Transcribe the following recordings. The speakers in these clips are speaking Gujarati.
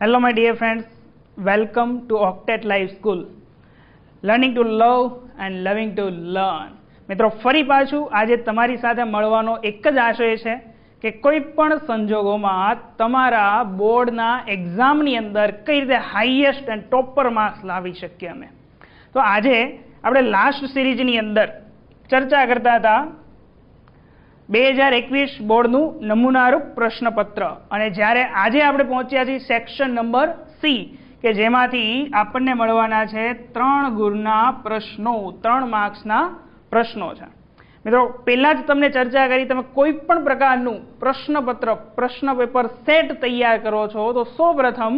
Hello my dear friends, welcome to Octet Live School. Learning to love and loving to learn. મિત્રો ફરી પાછું આજે તમારી સાથે મળવાનો એક જ આશય છે કે કોઈ પણ સંજોગોમાં તમારા બોર્ડના એક્ઝામની અંદર કઈ રીતે હાઈએસ્ટ એન્ડ ટોપર માર્ક્સ લાવી શકીએ અમે. તો આજે આપણે લાસ્ટ સિરીઝની અંદર ચર્ચા કરતા હતા 2021 બોર્ડનું નમૂનારૂપ પ્રશ્નપત્ર અને જ્યારે આજે આપણે પહોંચ્યા છીએ સેક્શન નંબર સી કે જેમાંથી આપણને મળવાના છે 3 ગુણના પ્રશ્નો 3 માર્ક્સના પ્રશ્નો છે. મિત્રો પહેલા જ તમને ચર્ચા કરી તમે કોઈ પણ પ્રકારનું પ્રશ્નપત્ર પ્રશ્ન પેપર સેટ તૈયાર કરો છો તો સૌપ્રથમ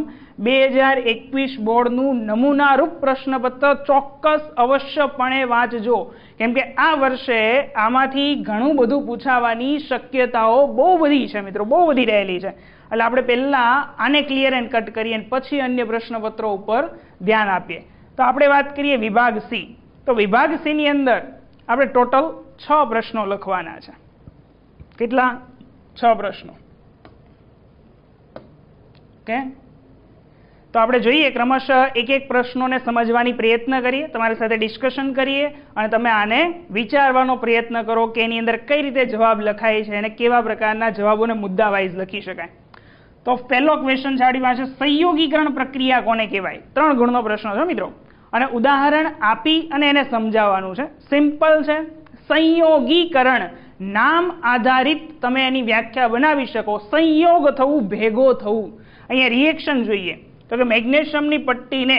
2021 બોર્ડનું નમૂનારૂપ પ્રશ્નપત્ર ચોક્કસ અવશ્યપણે વાંચજો કેમ કે આ વર્ષે આમાંથી ઘણું બધું પૂછાવાની શક્યતાઓ બહુ બધી છે મિત્રો, બહુ વધી રહેલી છે. એટલે આપણે પહેલા આને ક્લિયર એન્ડ કટ કરીએ અને પછી અન્ય પ્રશ્નપત્રો ઉપર ધ્યાન આપીએ. તો આપણે વાત કરીએ વિભાગ સી. તો વિભાગ સી ની અંદર આપણે ટોટલ 6 પ્રશ્નો લખવાના છે. કેટલા? 6 પ્રશ્નો. ઓકે, તો આપણે જોઈએ ક્રમશઃ એક એક પ્રશ્નોને સમજવાની પ્રયત્ન કરીએ, તમારી સાથે ડિસ્કશન કરીએ અને તમે આને વિચારવાનો પ્રયત્ન કરો કે એની અંદર કઈ રીતે જવાબ લખાય છે અને કેવા પ્રકારના જવાબોને મુદ્દા વાઇઝ લખી શકાય. તો પહેલો ક્વેશ્ચન છે આપણી પાસે, સંયોગીકરણ પ્રક્રિયા કોને કહેવાય? 3 ગુણનો પ્રશ્ન છે મિત્રો અને ઉદાહરણ આપી અને એને સમજાવવાનું છે. સિમ્પલ છે. સંયોગીકરણ નામ આધારિત તમે એની વ્યાખ્યા બનાવી શકો. સંયોગ થવું, ભેગો થવું. અહીંયા રિએક્શન જોઈએ તો કે મેગ્નેશિયમની પટ્ટીને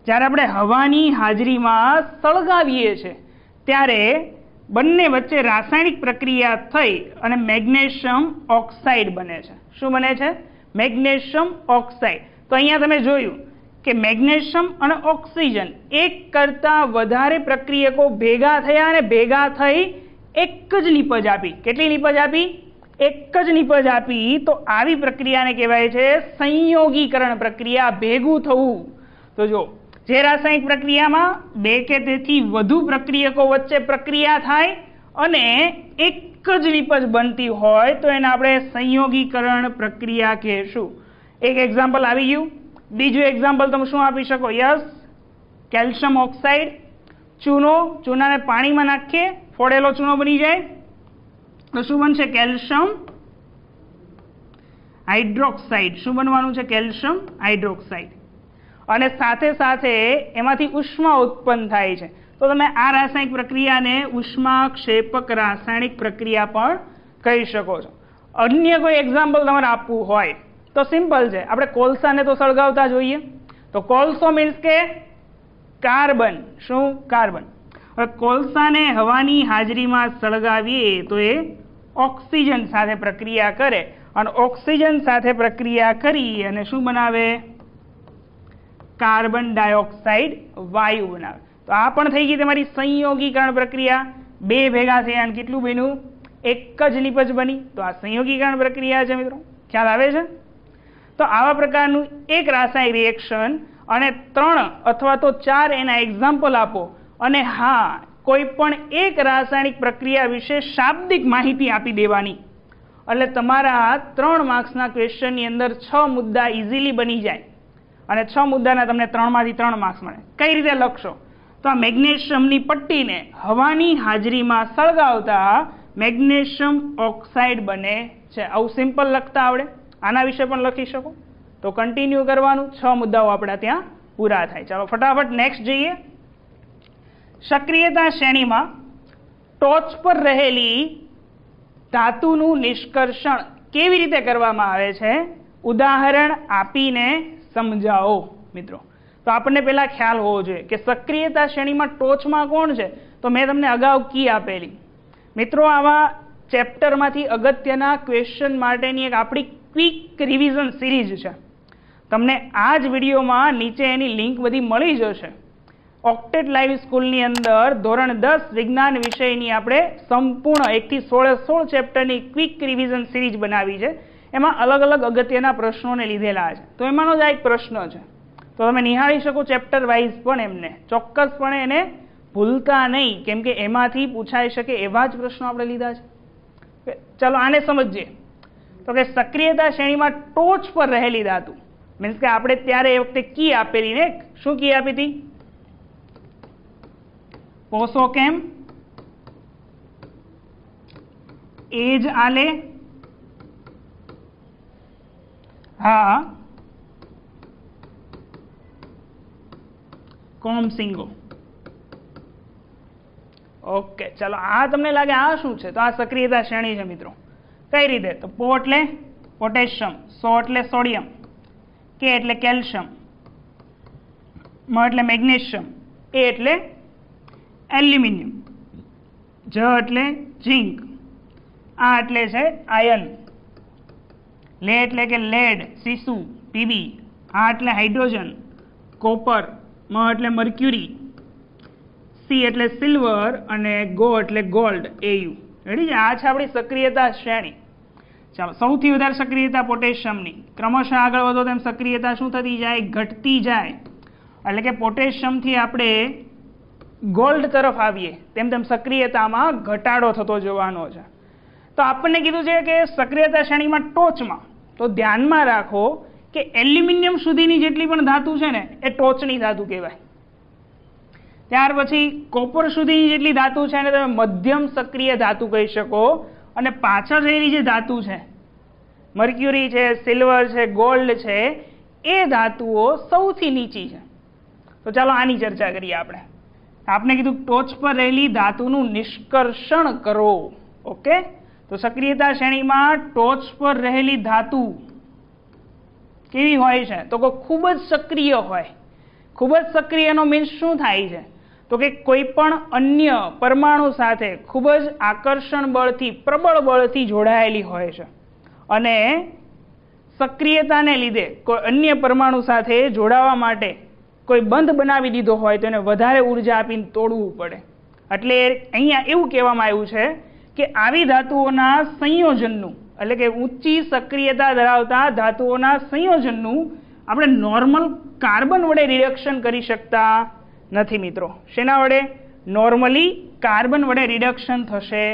જ્યારે આપણે હવાની હાજરીમાં સળગાવીએ છીએ ત્યારે બંને વચ્ચે રાસાયણિક પ્રક્રિયા થઈ અને મેગ્નેશિયમ ઓક્સાઇડ બને છે. શું બને છે? Magnesium oxide. તો અહીંયા તમે જોયું કે મેગ્નેશિયમ અને ઓક્સિજન એક કરતાં વધારે પ્રક્રિયકો ભેગા થયા અને ભેગા થઈ એક જ નીપજ આપી. કેટલી નીપજ આપી? એક જ નીપજ આપી. તો આવી પ્રક્રિયાને કહેવાય છે સંયોગીકરણ પ્રક્રિયા, ભેગું થવું. તો જો જે રાસાયણિક પ્રક્રિયામાં 2 કે તેથી વધુ પ્રક્રિયકો વચ્ચે પ્રક્રિયા થાય અને એક જ નીપજ બનતી હોય તો એને આપણે સંયોગીકરણ પ્રક્રિયા કહેશું. એક એક્ઝામ્પલ આવી ગયું. બીજું એક્ઝામ્પલ તમે શું આપી શકો? Yes, calcium oxide. ચૂનો, ચૂનાને પાણીમાં નાખીએ, ફોડેલો ચૂનો બની જાય તો શું બનશે? Calcium hydroxide. શું બનવાનું છે? Calcium hydroxide. અને સાથે સાથે એમાંથી ઉષ્મા ઉત્પન્ન થાય છે તો તમે આ રાસાયણિક પ્રક્રિયાને ઉષ્માક્ષેપક રાસાયણિક પ્રક્રિયા પણ કહી શકો છો. અન્ય કોઈ એક્ઝામ્પલ તમારે આપવું હોય તો સિમ્પલ છે. આપણે કોલસાને તો સળગાવતા જોઈએ તો કોલસો મીન્સ કે કાર્બન. શું? કાર્બન. હવે કોલસાને હવાની હાજરીમાં સળગાવીએ તો એ ઓક્સિજન સાથે પ્રક્રિયા કરે અને ઓક્સિજન સાથે પ્રક્રિયા કરી અને શું બનાવે? કાર્બન ડાયોક્સાઇડ વાયુ બનાવે. તો આ પણ થઈ ગઈ તમારી સંયોગીકરણ પ્રક્રિયા. 2 ભેગા થયા અને કેટલું બન્યું? એક જ નીપજ બની. તો આ સંયોગીકરણ પ્રક્રિયા છે મિત્રો. ખ્યાલ આવે છે? તો આવા પ્રકારનું એક રાસાયણિક રિએક્શન અને 3 અથવા તો 4 એના એક્ઝામ્પલ આપો અને હા કોઈ પણ એક રાસાયણિક પ્રક્રિયા વિશે શાબ્દિક માહિતી આપી દેવાની એટલે તમારા 3 માર્ક્સના ક્વેશ્ચનની અંદર 6 મુદ્દા ઇઝીલી બની જાય અને 6 મુદ્દાના તમને 3 માંથી 3 માર્ક્સ મળે. કઈ રીતે લખશો? તો આ મેગ્નેશિયમની પટ્ટીને હવાની હાજરીમાં સળગાવતા મેગ્નેશિયમ ઓક્સાઇડ બને છે. આવું સિમ્પલ લખતા આવડે? આના વિશે પણ લખી શકો. તો કન્ટિન્યુ કરવાનું. 6 મુદ્દાઓ આપણા ત્યાં પૂરા થાય. ચાલો ફટાફટ નેક્સ્ટ જઈએ. સક્રિયતા શ્રેણીમાં ટોચ પર રહેલી ધાતુનું નિષ્કર્ષણ કેવી રીતે કરવામાં આવે છે? ઉદાહરણ આપીને સમજાવો મિત્રો. તો આપણને પહેલા ખ્યાલ હોવો જોઈએ કે સક્રિયતા શ્રેણીમાં ટોચમાં કોણ છે? તો મેં તમને અગાઉ કી આપેલી. મિત્રો આવા ચેપ્ટરમાંથી અગત્યના ક્વેશ્ચન માટેની એક આપણી ક્વિક રિવિઝન સિરીઝ છે. તમને આ જ વિડીયોમાં નીચે એની લિંક બધી મળી જશે. ઓક્ટેટ લાઈવ સ્કૂલની અંદર ધોરણ 10 વિજ્ઞાન વિષયની આપણે સંપૂર્ણ 1 થી 16 ચેપ્ટરની ક્વિક રિવિઝન સિરીઝ બનાવી છે. એમાં અલગ અલગ અગત્યના પ્રશ્નોને લીધેલા છે. તો એમાંનો જ આ એક પ્રશ્ન છે. તો તમે નિહાળી શકો ચેપ્ટર વાઇઝ પણ એમને. ચોક્કસપણે એને ભૂલતા નહીં કેમ કે એમાંથી પૂછાઈ શકે એવા જ પ્રશ્નો આપણે લીધા છે. ચાલો આને સમજીએ. તો કે સક્રિયતા શ્રેણીમાં ટોચ પર રહેલી ધાતુ, મીન્સ કે આપણે ત્યારે એ વખતે કી આપેલી ને, શું કી આપી હતી? પોસોકેમ, એજ આલે, હા કોમસિંગો. ઓકે, ચાલો આ તમને લાગે આ શું છે? તો આ સક્રિયતા શ્રેણી છે મિત્રો. કઈ રીતે? તો પો એટલે પોટેશિયમ, સો એટલે સોડિયમ, કે એટલે કેલ્શિયમ, મ એટલે મેગ્નેશિયમ, એ એટલે એલ્યુમિનિયમ, જ એટલે ઝિંક, આ એટલે છે આયર્ન, લે એટલે કે લેડ, સીસુ, પીબી, આ એટલે હાઇડ્રોજન, કોપર, મ એટલે મર્ક્યુરી, સી એટલે સિલ્વર અને ગો એટલે ગોલ્ડ, એયુ. રેડી છે? આ છે આપણી સક્રિયતા શ્રેણી. ચાલો, સૌથી વધારે સક્રિયતા પોટેશિયમની. ક્રમશઃ આગળ વધો તેમ સક્રિયતા શું થતી જાય? ઘટતી જાય. એટલે કે પોટેશિયમથી આપણે ગોલ્ડ તરફ આવીએ તેમ તેમ સક્રિયતામાં ઘટાડો થતો જોવાનો છે. તો આપણને કીધું છે કે સક્રિયતા શ્રેણીમાં ટોચમાં, તો ધ્યાનમાં રાખો કે એલ્યુમિનિયમ સુધીની જેટલી પણ ધાતુ છે ને એ ટોચની ધાતુ કહેવાય. ત્યાર પછી કોપર સુધીની જેટલી ધાતુ છે એને તમે મધ્યમ સક્રિય ધાતુ કહી શકો, અને પાછળ રહેલી જે ધાતુ છે, મર્ક્યુરી છે, સિલ્વર છે, ગોલ્ડ છે, એ ધાતુઓ સૌથી નીચી છે. તો ચાલો આની ચર્ચા કરીએ આપણે. આપણે કીધું ટોચ પર રહેલી ધાતુનું નિષ્કર્ષણ કરો. ઓકે, તો સક્રિયતા શ્રેણીમાં ટોચ પર રહેલી ધાતુ કેવી હોય છે? તો ખૂબ જ સક્રિય હોય. ખૂબ જ સક્રિયનો મીન્સ શું થાય છે? તો કે કોઈ પણ અન્ય પરમાણુ સાથે ખૂબ જ આકર્ષણ બળથી, પ્રબળ બળથી જોડાયેલી હોય છે, અને સક્રિયતાને લીધે કોઈ અન્ય પરમાણુ સાથે જોડાવા માટે કોઈ બંધ બનાવી દીધો હોય તો એને વધારે ઉર્જા આપીને તોડવું પડે. એટલે અહીંયા એવું કહેવામાં આવ્યું છે કે આવી ધાતુઓના સંયોજનનું, એટલે કે ઊંચી સક્રિયતા ધરાવતા ધાતુઓના સંયોજનનું આપણે નોર્મલ કાર્બન વડે રિડક્શન કરી શકતા નથી મિત્રો. શેના વડે? નોર્મલી કાર્બન વડે રિડક્શન થશે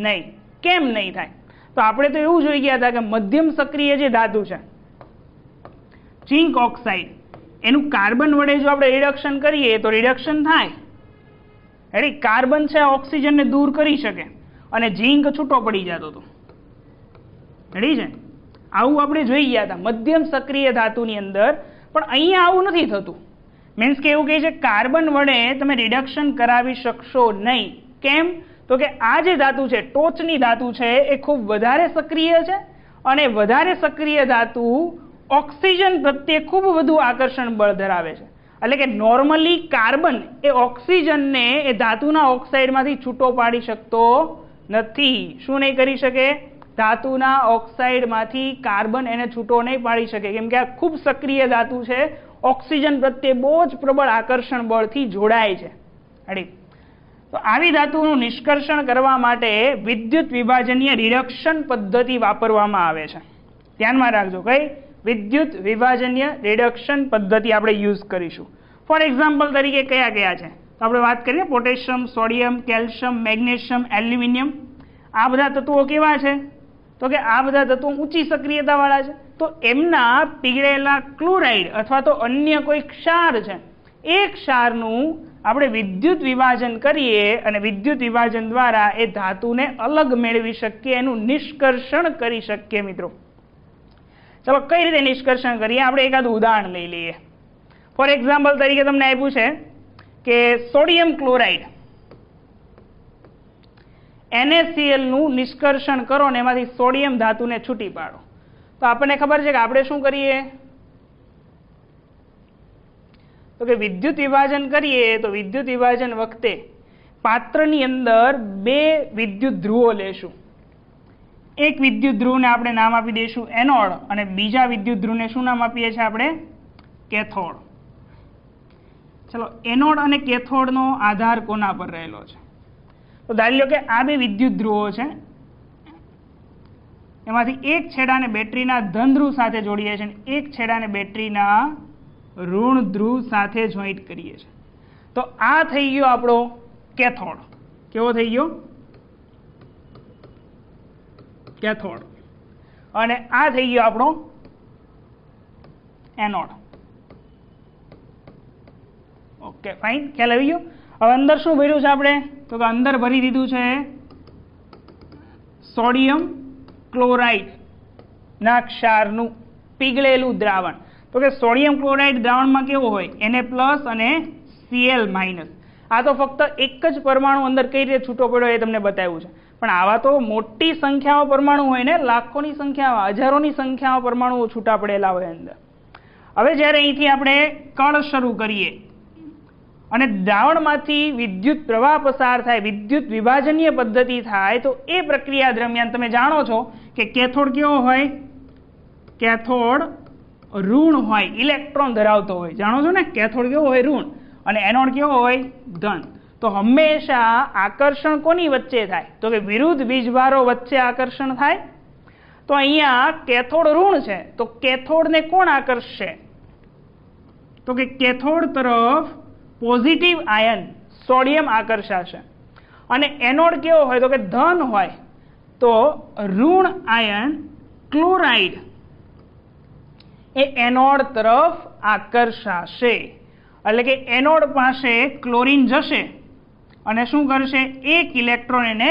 નહીં. કેમ નહીં થાય? તો આપણે તો એવું જોઈ ગયા હતા કે મધ્યમ સક્રિય જે ધાતુ છે ઝિંક ઓક્સાઇડ, એનું કાર્બન વડે જો આપણે રિડક્શન કરીએ તો રિડક્શન થાય. રેડી? કાર્બન છે ઓક્સિજનને દૂર કરી શકે અને ઝિંક છૂટો પડી જતો હતો. રેડી છે? આવું આપણે જોઈ ગયા હતા મધ્યમ સક્રિય ધાતુની અંદર. પણ અહીંયા આવું નથી થતું. મીન્સ કે એવું કહે છે કાર્બન વડે તમે રિડક્શન કરાવી શકશો નહીં. કેમ? તો કે આ જે ધાતુ છે, ટોચની ધાતુ છે, એ ખૂબ વધારે સક્રિય છે, અને વધારે સક્રિય ધાતુ ઓક્સિજન પ્રત્યે ખૂબ વધુ આકર્ષણ બળ ધરાવે છે. એટલે કે નોર્મલી કાર્બન એ ઓક્સિજનને એ ધાતુના ઓક્સાઇડમાંથી છૂટો પાડી શકતો નથી. શું નહીં કરી શકે? ધાતુના ઓક્સાઇડમાંથી કાર્બન એને છૂટો નહીં પાડી શકે, કેમ કે આ ખૂબ સક્રિય ધાતુ છે, ઓક્સિજન પ્રત્યે બહુ જ પ્રબળ આકર્ષણ બળથી જોડાય છે. રેડી? તો આવી ધાતુનું નિષ્કર્ષણ કરવા માટે વિદ્યુત વિભાજનીય રિડક્શન પદ્ધતિ વાપરવામાં આવે છે. ધ્યાનમાં રાખજો, કઈ? વિદ્યુત વિભાજનીય રિડક્શન પદ્ધતિ આપણે યુઝ કરીશું. ફોર એક્ઝામ્પલ તરીકે કયા કયા છે? તો આપણે વાત કરીએ potassium, sodium, calcium, magnesium, aluminium. આ બધા તત્વો કેવા છે? તો કે આ બધા તત્વો ઊંચી સક્રિયતાવાળા છે. તો એમના પીગળેલા ક્લોરાઇડ અથવા તો અન્ય કોઈ ક્ષાર છે, એ ક્ષારનું આપણે વિદ્યુત વિભાજન કરીએ અને વિદ્યુત વિભાજન દ્વારા એ ધાતુને અલગ મેળવી શકીએ, એનું નિષ્કર્ષણ કરી શકીએ મિત્રો. ચલો, કઈ રીતે નિષ્કર્ષણ કરીએ? આપણે એકાદું ઉદાહરણ લઈ લઈએ. ફોર એક્ઝામ્પલ તરીકે તમને આપ્યું છે કે સોડિયમ ક્લોરાઇડ NaCl નું નિષ્કર્ષણ કરો ને એમાંથી સોડિયમ ધાતુને છૂટી પાડો. તો આપણને ખબર છે કે આપણે શું કરીએ? તો કે વિદ્યુત વિભાજન કરીએ તો વિદ્યુત વિભાજન વખતે પાત્રની અંદર બે વિદ્યુત ધ્રુવો લેશું. એક વિદ્યુત ધ્રુવને આપણે નામ આપી દઈશું એનોડ, અને બીજા વિદ્યુત ધ્રુવને શું નામ આપીએ છીએ આપણે? કેથોડ. ચલો, એનોડ અને કેથોડનો આધાર કોના પર રહેલો છે? તો ધારી લો કે આ બે વિદ્યુત ધ્રુવો છે, એમાંથી એક છેડાને બેટરીના ધન ધ્રુવ સાથે જોડીએ છીએ અને એક છેડાને બેટરીના ઋણ ધ્રુવ સાથે જોઈન્ટ કરીએ છીએ. તો આ થઈ ગયો આપણો કેથોડ. કેવો થઈ ગયો? કેથોડ. અને આ થઈ ગયો આપણો એનોડ. ઓકે ફાઇન, ખ્યાલ આવી ગયો. હવે અંદર શું ભર્યું છે આપણે? તો કે અંદર ભરી દીધું છે સોડિયમ ક્લોરાઇડ ના ક્ષારનું પીગળેલું દ્રાવણ. તો કે સોડિયમ ક્લોરાઇડ દ્રાવણમાં કેવું હોય? Na+ અને Cl-. આ તો ફક્ત એક જ પરમાણુ અંદર કઈ રીતે છૂટો પડ્યો એ તમને બતાવ્યું છે, પણ આવા તો મોટી સંખ્યામાં પરમાણુ હોય ને, લાખોની સંખ્યામાં, હજારોની સંખ્યામાં પરમાણુઓ છૂટા પડેલા હોય અંદર. હવે જ્યારે અહીંથી આપણે કળ શરૂ કરીએ અને દ્રાવણમાંથી વિદ્યુત પ્રવાહ પસાર થાય, વિદ્યુત વિભાજનીય પદ્ધતિ થાય, તો એ પ્રક્રિયા દરમિયાન તમે જાણો છો કે કેથોડ કેવો હોય? કેથોડ ઋણ હોય, ઇલેક્ટ્રોન ધરાવતો હોય. જાણો છો ને, કેથોડ કેવો હોય? ઋણ. અને એનોડ કેવો હોય? ધન. તો હંમેશા આકર્ષણ કોની વચ્ચે થાય? તો કે વિરુદ્ધ વીજભારો વચ્ચે આકર્ષણ થાય. તો અહીંયા કેથોડ ઋણ છે, તો કેથોડને કોણ આકર્ષશે? તો કે કેથોડ તરફ પોઝિટિવ આયન સોડિયમ આકર્ષાશે. અને એનોડ કેવો હોય? તો કે ધન હોય, તો ઋણ આયન ક્લોરાઇડ એ એનોડ તરફ આકર્ષાશે. એટલે કે એનોડ પાસે ક્લોરીન જશે અને શું કરશે? એક ઇલેક્ટ્રોન એને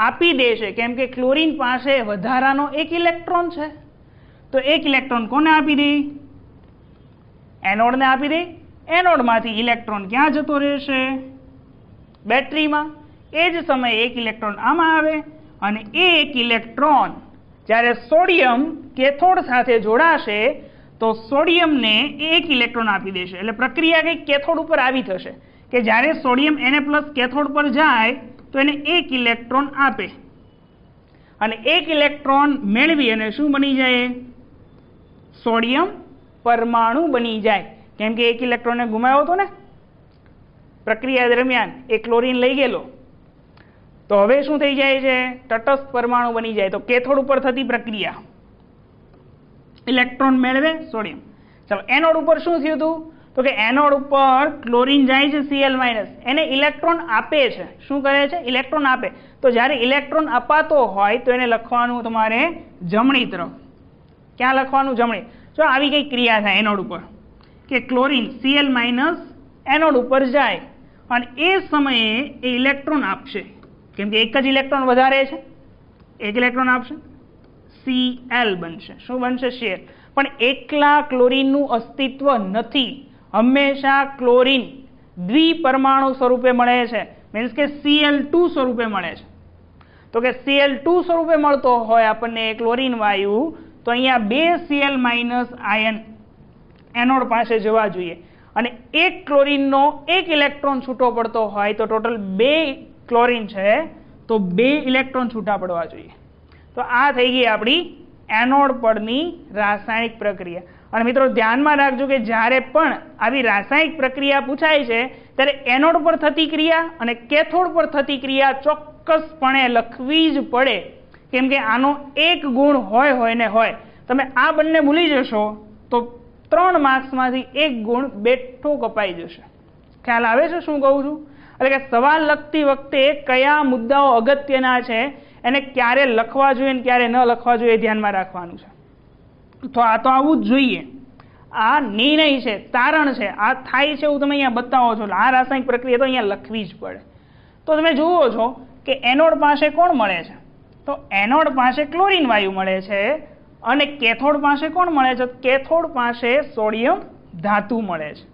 આપી દેશે, કેમ કે ક્લોરીન પાસે વધારાનો એક ઇલેક્ટ્રોન છે. તો એક ઇલેક્ટ્રોન કોને આપી દે? એનોડને આપી દે. એનોડમાંથી ઇલેક્ટ્રોન ક્યાં જતો રહેશે? બેટરીમાં. એ જ સમયે એક ઇલેક્ટ્રોન આમાં આવે અને એ એક ઇલેક્ટ્રોન જ્યારે સોડિયમ કેથોડ સાથે જોડાશે તો સોડિયમને એક ઇલેક્ટ્રોન આપી દેશે. એટલે પ્રક્રિયા કંઈક કેથોડ ઉપર આવી થશે કે જ્યારે સોડિયમ Na+ કેથોડ પર જાય તો એને એક ઇલેક્ટ્રોન આપે અને એક ઇલેક્ટ્રોન મેળવી અને શું બની જાય? સોડિયમ પરમાણુ બની જાય. કેમ કે એક ઇલેક્ટ્રોનને ગુમાવ્યો હતો ને પ્રક્રિયા દરમિયાન, એ ક્લોરીન લઈ ગયેલો. તો હવે શું થઈ જાય છે? તટસ્થ પરમાણુ બની જાય. તો કેથોડ ઉપર થતી પ્રક્રિયા, ઇલેક્ટ્રોન મેળવે સોડિયમ. ચાલો, એનોડ ઉપર શું થયું હતું? તો કે એનોડ ઉપર ક્લોરીન જાય છે Cl-, એને ઇલેક્ટ્રોન આપે છે. શું કરે છે? ઇલેક્ટ્રોન આપે. તો જ્યારે ઇલેક્ટ્રોન અપાતો હોય તો એને લખવાનું તમારે જમણી તરફ. ક્યાં લખવાનું? જમણી. જો આવી કઈ ક્રિયા થાય એનોડ ઉપર કે ક્લોરીન Cl- એનોડ ઉપર જાય અને એ સમયે એ ઇલેક્ટ્રોન આપશે, કેમ કે એક જ ઇલેક્ટ્રોન વધારે છે, એક ઇલેક્ટ્રોન આપશે, Cl બનશે. શું બનશે? Cl. પણ એકલા ક્લોરીનનું અસ્તિત્વ નથી. હંમેશા ક્લોરીન દ્વિપરમાણુ સ્વરૂપે મળે છે, મીન્સ કે Cl2 સ્વરૂપે મળે છે. તો કે Cl2 સ્વરૂપે મળતો હોય આપણને ક્લોરીન વાયુ, તો અહીંયા 2 Cl- આયન એનોડ પાસે જવા જોઈએ અને એક ક્લોરીનનો એક ઇલેક્ટ્રોન છૂટો પડતો હોય તો ટોટલ 2 ક્લોરીન છે, તો 2 ઇલેક્ટ્રોન છૂટા પડવા જોઈએ. તો આ થઈ ગઈ આપણી એનોડ પરની રાસાયણિક પ્રક્રિયા. અને મિત્રો ધ્યાનમાં રાખજો કે જ્યારે પણ આવી રાસાયણિક પ્રક્રિયા પૂછાય છે ત્યારે એનોડ પર થતી ક્રિયા અને કેથોડ પર થતી ક્રિયા ચોક્કસપણે લખવી જ પડે, કેમ કે આનો એક ગુણ હોય ને હોય. તમે આ બંને ભૂલી જશો તો 3 માર્ક્સમાંથી 1 ગુણ બેઠો કપાઈ જશે. ખ્યાલ આવે છે શું કહું છું? એટલે કે સવાલ લખતી વખતે કયા મુદ્દાઓ અગત્યના છે, એને ક્યારે લખવા જોઈએ અને ક્યારે ન લખવા જોઈએ ધ્યાનમાં રાખવાનું છે. તો આ તો આવું જ જોઈએ. આ નિર્ણય છે, તારણ છે, આ થાય છે એવું તમે અહીંયા બતાવો છો. આ રાસાયણિક પ્રક્રિયા તો અહીંયા લખવી જ પડે. તો તમે જુઓ છો કે એનોડ પાસે કોણ મળે છે? તો એનોડ પાસે ક્લોરીન વાયુ મળે છે અને કેથોડ પાસે કોણ મળે છે? કેથોડ પાસે સોડિયમ ધાતુ મળે છે.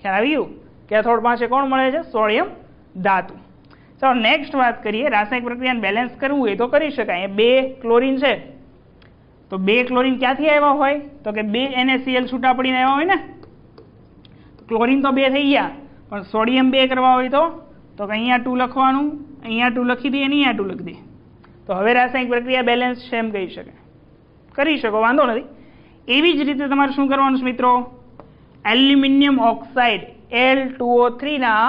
ખ્યાલ આવી ગયું? કેથોડ પાસે કોણ મળે છે? સોડિયમ ધાતુ. ચાલો નેક્સ્ટ વાત કરીએ. રાસાયણિક પ્રક્રિયાને બેલેન્સ કરવું હોય તો કરી શકાય. 2 ક્લોરીન છે તો 2 ક્લોરીન ક્યાંથી આવ્યા હોય? તો કે 2 NaCl છૂટા પડીને આવ્યા હોય ને. ક્લોરીન તો 2 થઈ ગયા, પણ સોડિયમ 2 કરવા હોય તો કે અહીંયા 2 લખવાનું, અહીંયા 2 લખી દઈએ, અહીંયા 2 લખી દઈએ. તો હવે રાસાયણિક પ્રક્રિયા બેલેન્સ છે એમ કહી શકાય. કરી શકો, વાંધો નથી. એવી જ રીતે તમારે શું કરવાનું છે મિત્રો? એલ્યુમિનિયમ ઓક્સાઇડ Al2O3 ના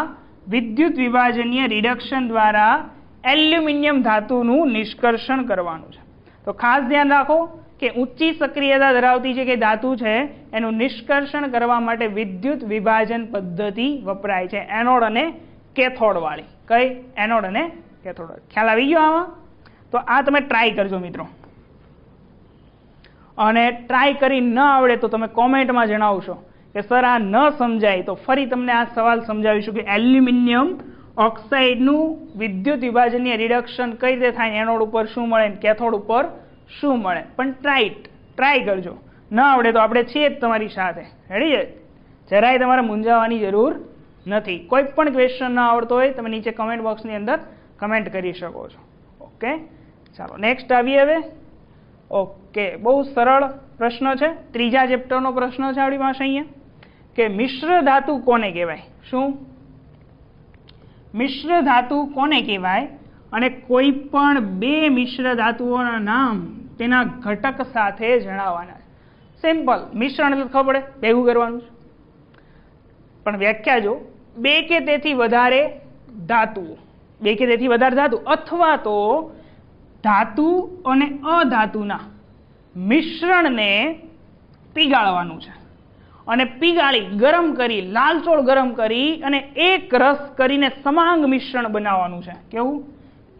વિદ્યુત વિભાજનીય રિડક્શન દ્વારા એલ્યુમિનિયમ ધાતુનું નિષ્કર્ષણ કરવાનું છે. તો ખાસ ધ્યાન રાખો કે ઊંચી સક્રિયતા ધરાવતી જે કે ધાતુ છે એનું નિષ્કર્ષણ કરવા માટે વિદ્યુત વિભાજન પદ્ધતિ વપરાય છે, એનોડ અને કેથોડ વાળી. કઈ? એનોડ અને કેથોડ. ખ્યાલ આવી ગયો આમાં? તો આ તમે ટ્રાય કરજો મિત્રો. અને ટ્રાય કરી ન આવડે તો તમે કોમેન્ટમાં જણાવશો કે સર આ ન સમજાય, તો ફરી તમને આ સવાલ સમજાવીશું કે એલ્યુમિનિયમ ઓક્સાઇડનું વિદ્યુત વિભાજનીય રિડક્શન કઈ રીતે થાય, એનોડ ઉપર શું મળે, કેથોડ ઉપર શું મળે. પણ ટ્રાય કરજો, ન આવડે તો આપણે છીએ જ તમારી સાથે. રેડી છે? જરાય તમારે મૂંઝાવાની જરૂર નથી. કોઈ પણ ક્વેશ્ચન ન આવડતો હોય તમે નીચે કમેન્ટ બોક્સની અંદર કમેન્ટ કરી શકો છો. ઓકે, ચાલો નેક્સ્ટ આવીએ હવે. ઓકે, બહુ સરળ પ્રશ્ન છે, ત્રીજા ચેપ્ટરનો પ્રશ્ન છે આપણી પાસે અહીંયા, કે મિશ્ર ધાતુ કોને કહેવાય. શું મિશ્ર ધાતુ કોને કહેવાય? અને કોઈ પણ બે મિશ્ર ધાતુઓના નામ તેના ઘટક સાથે જણાવવાના. સિમ્પલ, મિશ્રણ એટલે ખબર પડે, ભેગું કરવાનું છે. પણ વ્યાખ્યા જો, બે કે તેથી વધારે ધાતુઓ, બે કે તેથી વધારે ધાતુ અથવા તો ધાતુ અને અધાતુના મિશ્રણને પીગાળવાનું છે, અને પીગાળી ગરમ કરી, લાલચોળ ગરમ કરી અને એક રસ કરીને સમાંગ મિશ્રણ બનાવવાનું છે. કેવું?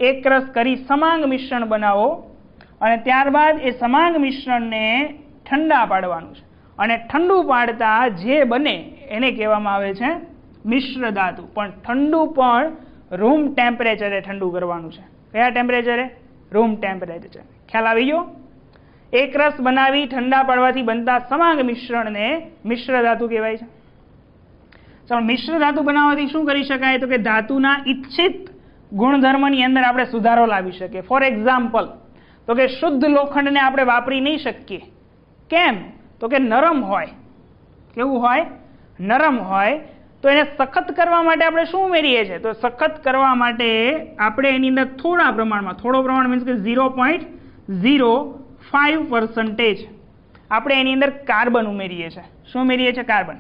એક રસ કરી સમાંગ મિશ્રણ બનાવો અને ત્યારબાદ એ સમાંગ મિશ્રણને ઠંડા પાડવાનું છે, અને ઠંડુ પાડતા જે બને એને કહેવામાં આવે છે મિશ્ર ધાતુ. પણ ઠંડુ પણ રૂમ ટેમ્પરેચરે ઠંડુ કરવાનું છે. કયા ટેમ્પરેચરે? Room temperature. ખ્યાલ આવી ગયો? એક રસ બનાવી ઠંડા પાડવાથી બનતા સમાંગ મિશ્રણને મિશ્ર ધાતુ કહેવાય છે. ચાલો, મિશ્ર ધાતુ બનાવવાથી શું કરી શકાય? તો કે ધાતુના ઈચ્છિત ગુણધર્મની અંદર આપણે સુધારો લાવી શકીએ. ફોર એક્ઝામ્પલ, તો કે શુદ્ધ લોખંડને આપણે વાપરી નહીં શકીએ. કેમ? તો કે નરમ હોય. કેવું હોય? નરમ હોય. તો એને સખત કરવા માટે આપણે શું ઉમેરીએ છીએ? તો સખત કરવા માટે આપણે એની અંદર થોડા પ્રમાણમાં, થોડો પ્રમાણ મીન્સ કે 0.05% આપણે એની અંદર કાર્બન ઉમેરીએ છીએ. શું ઉમેરીએ છીએ? કાર્બન.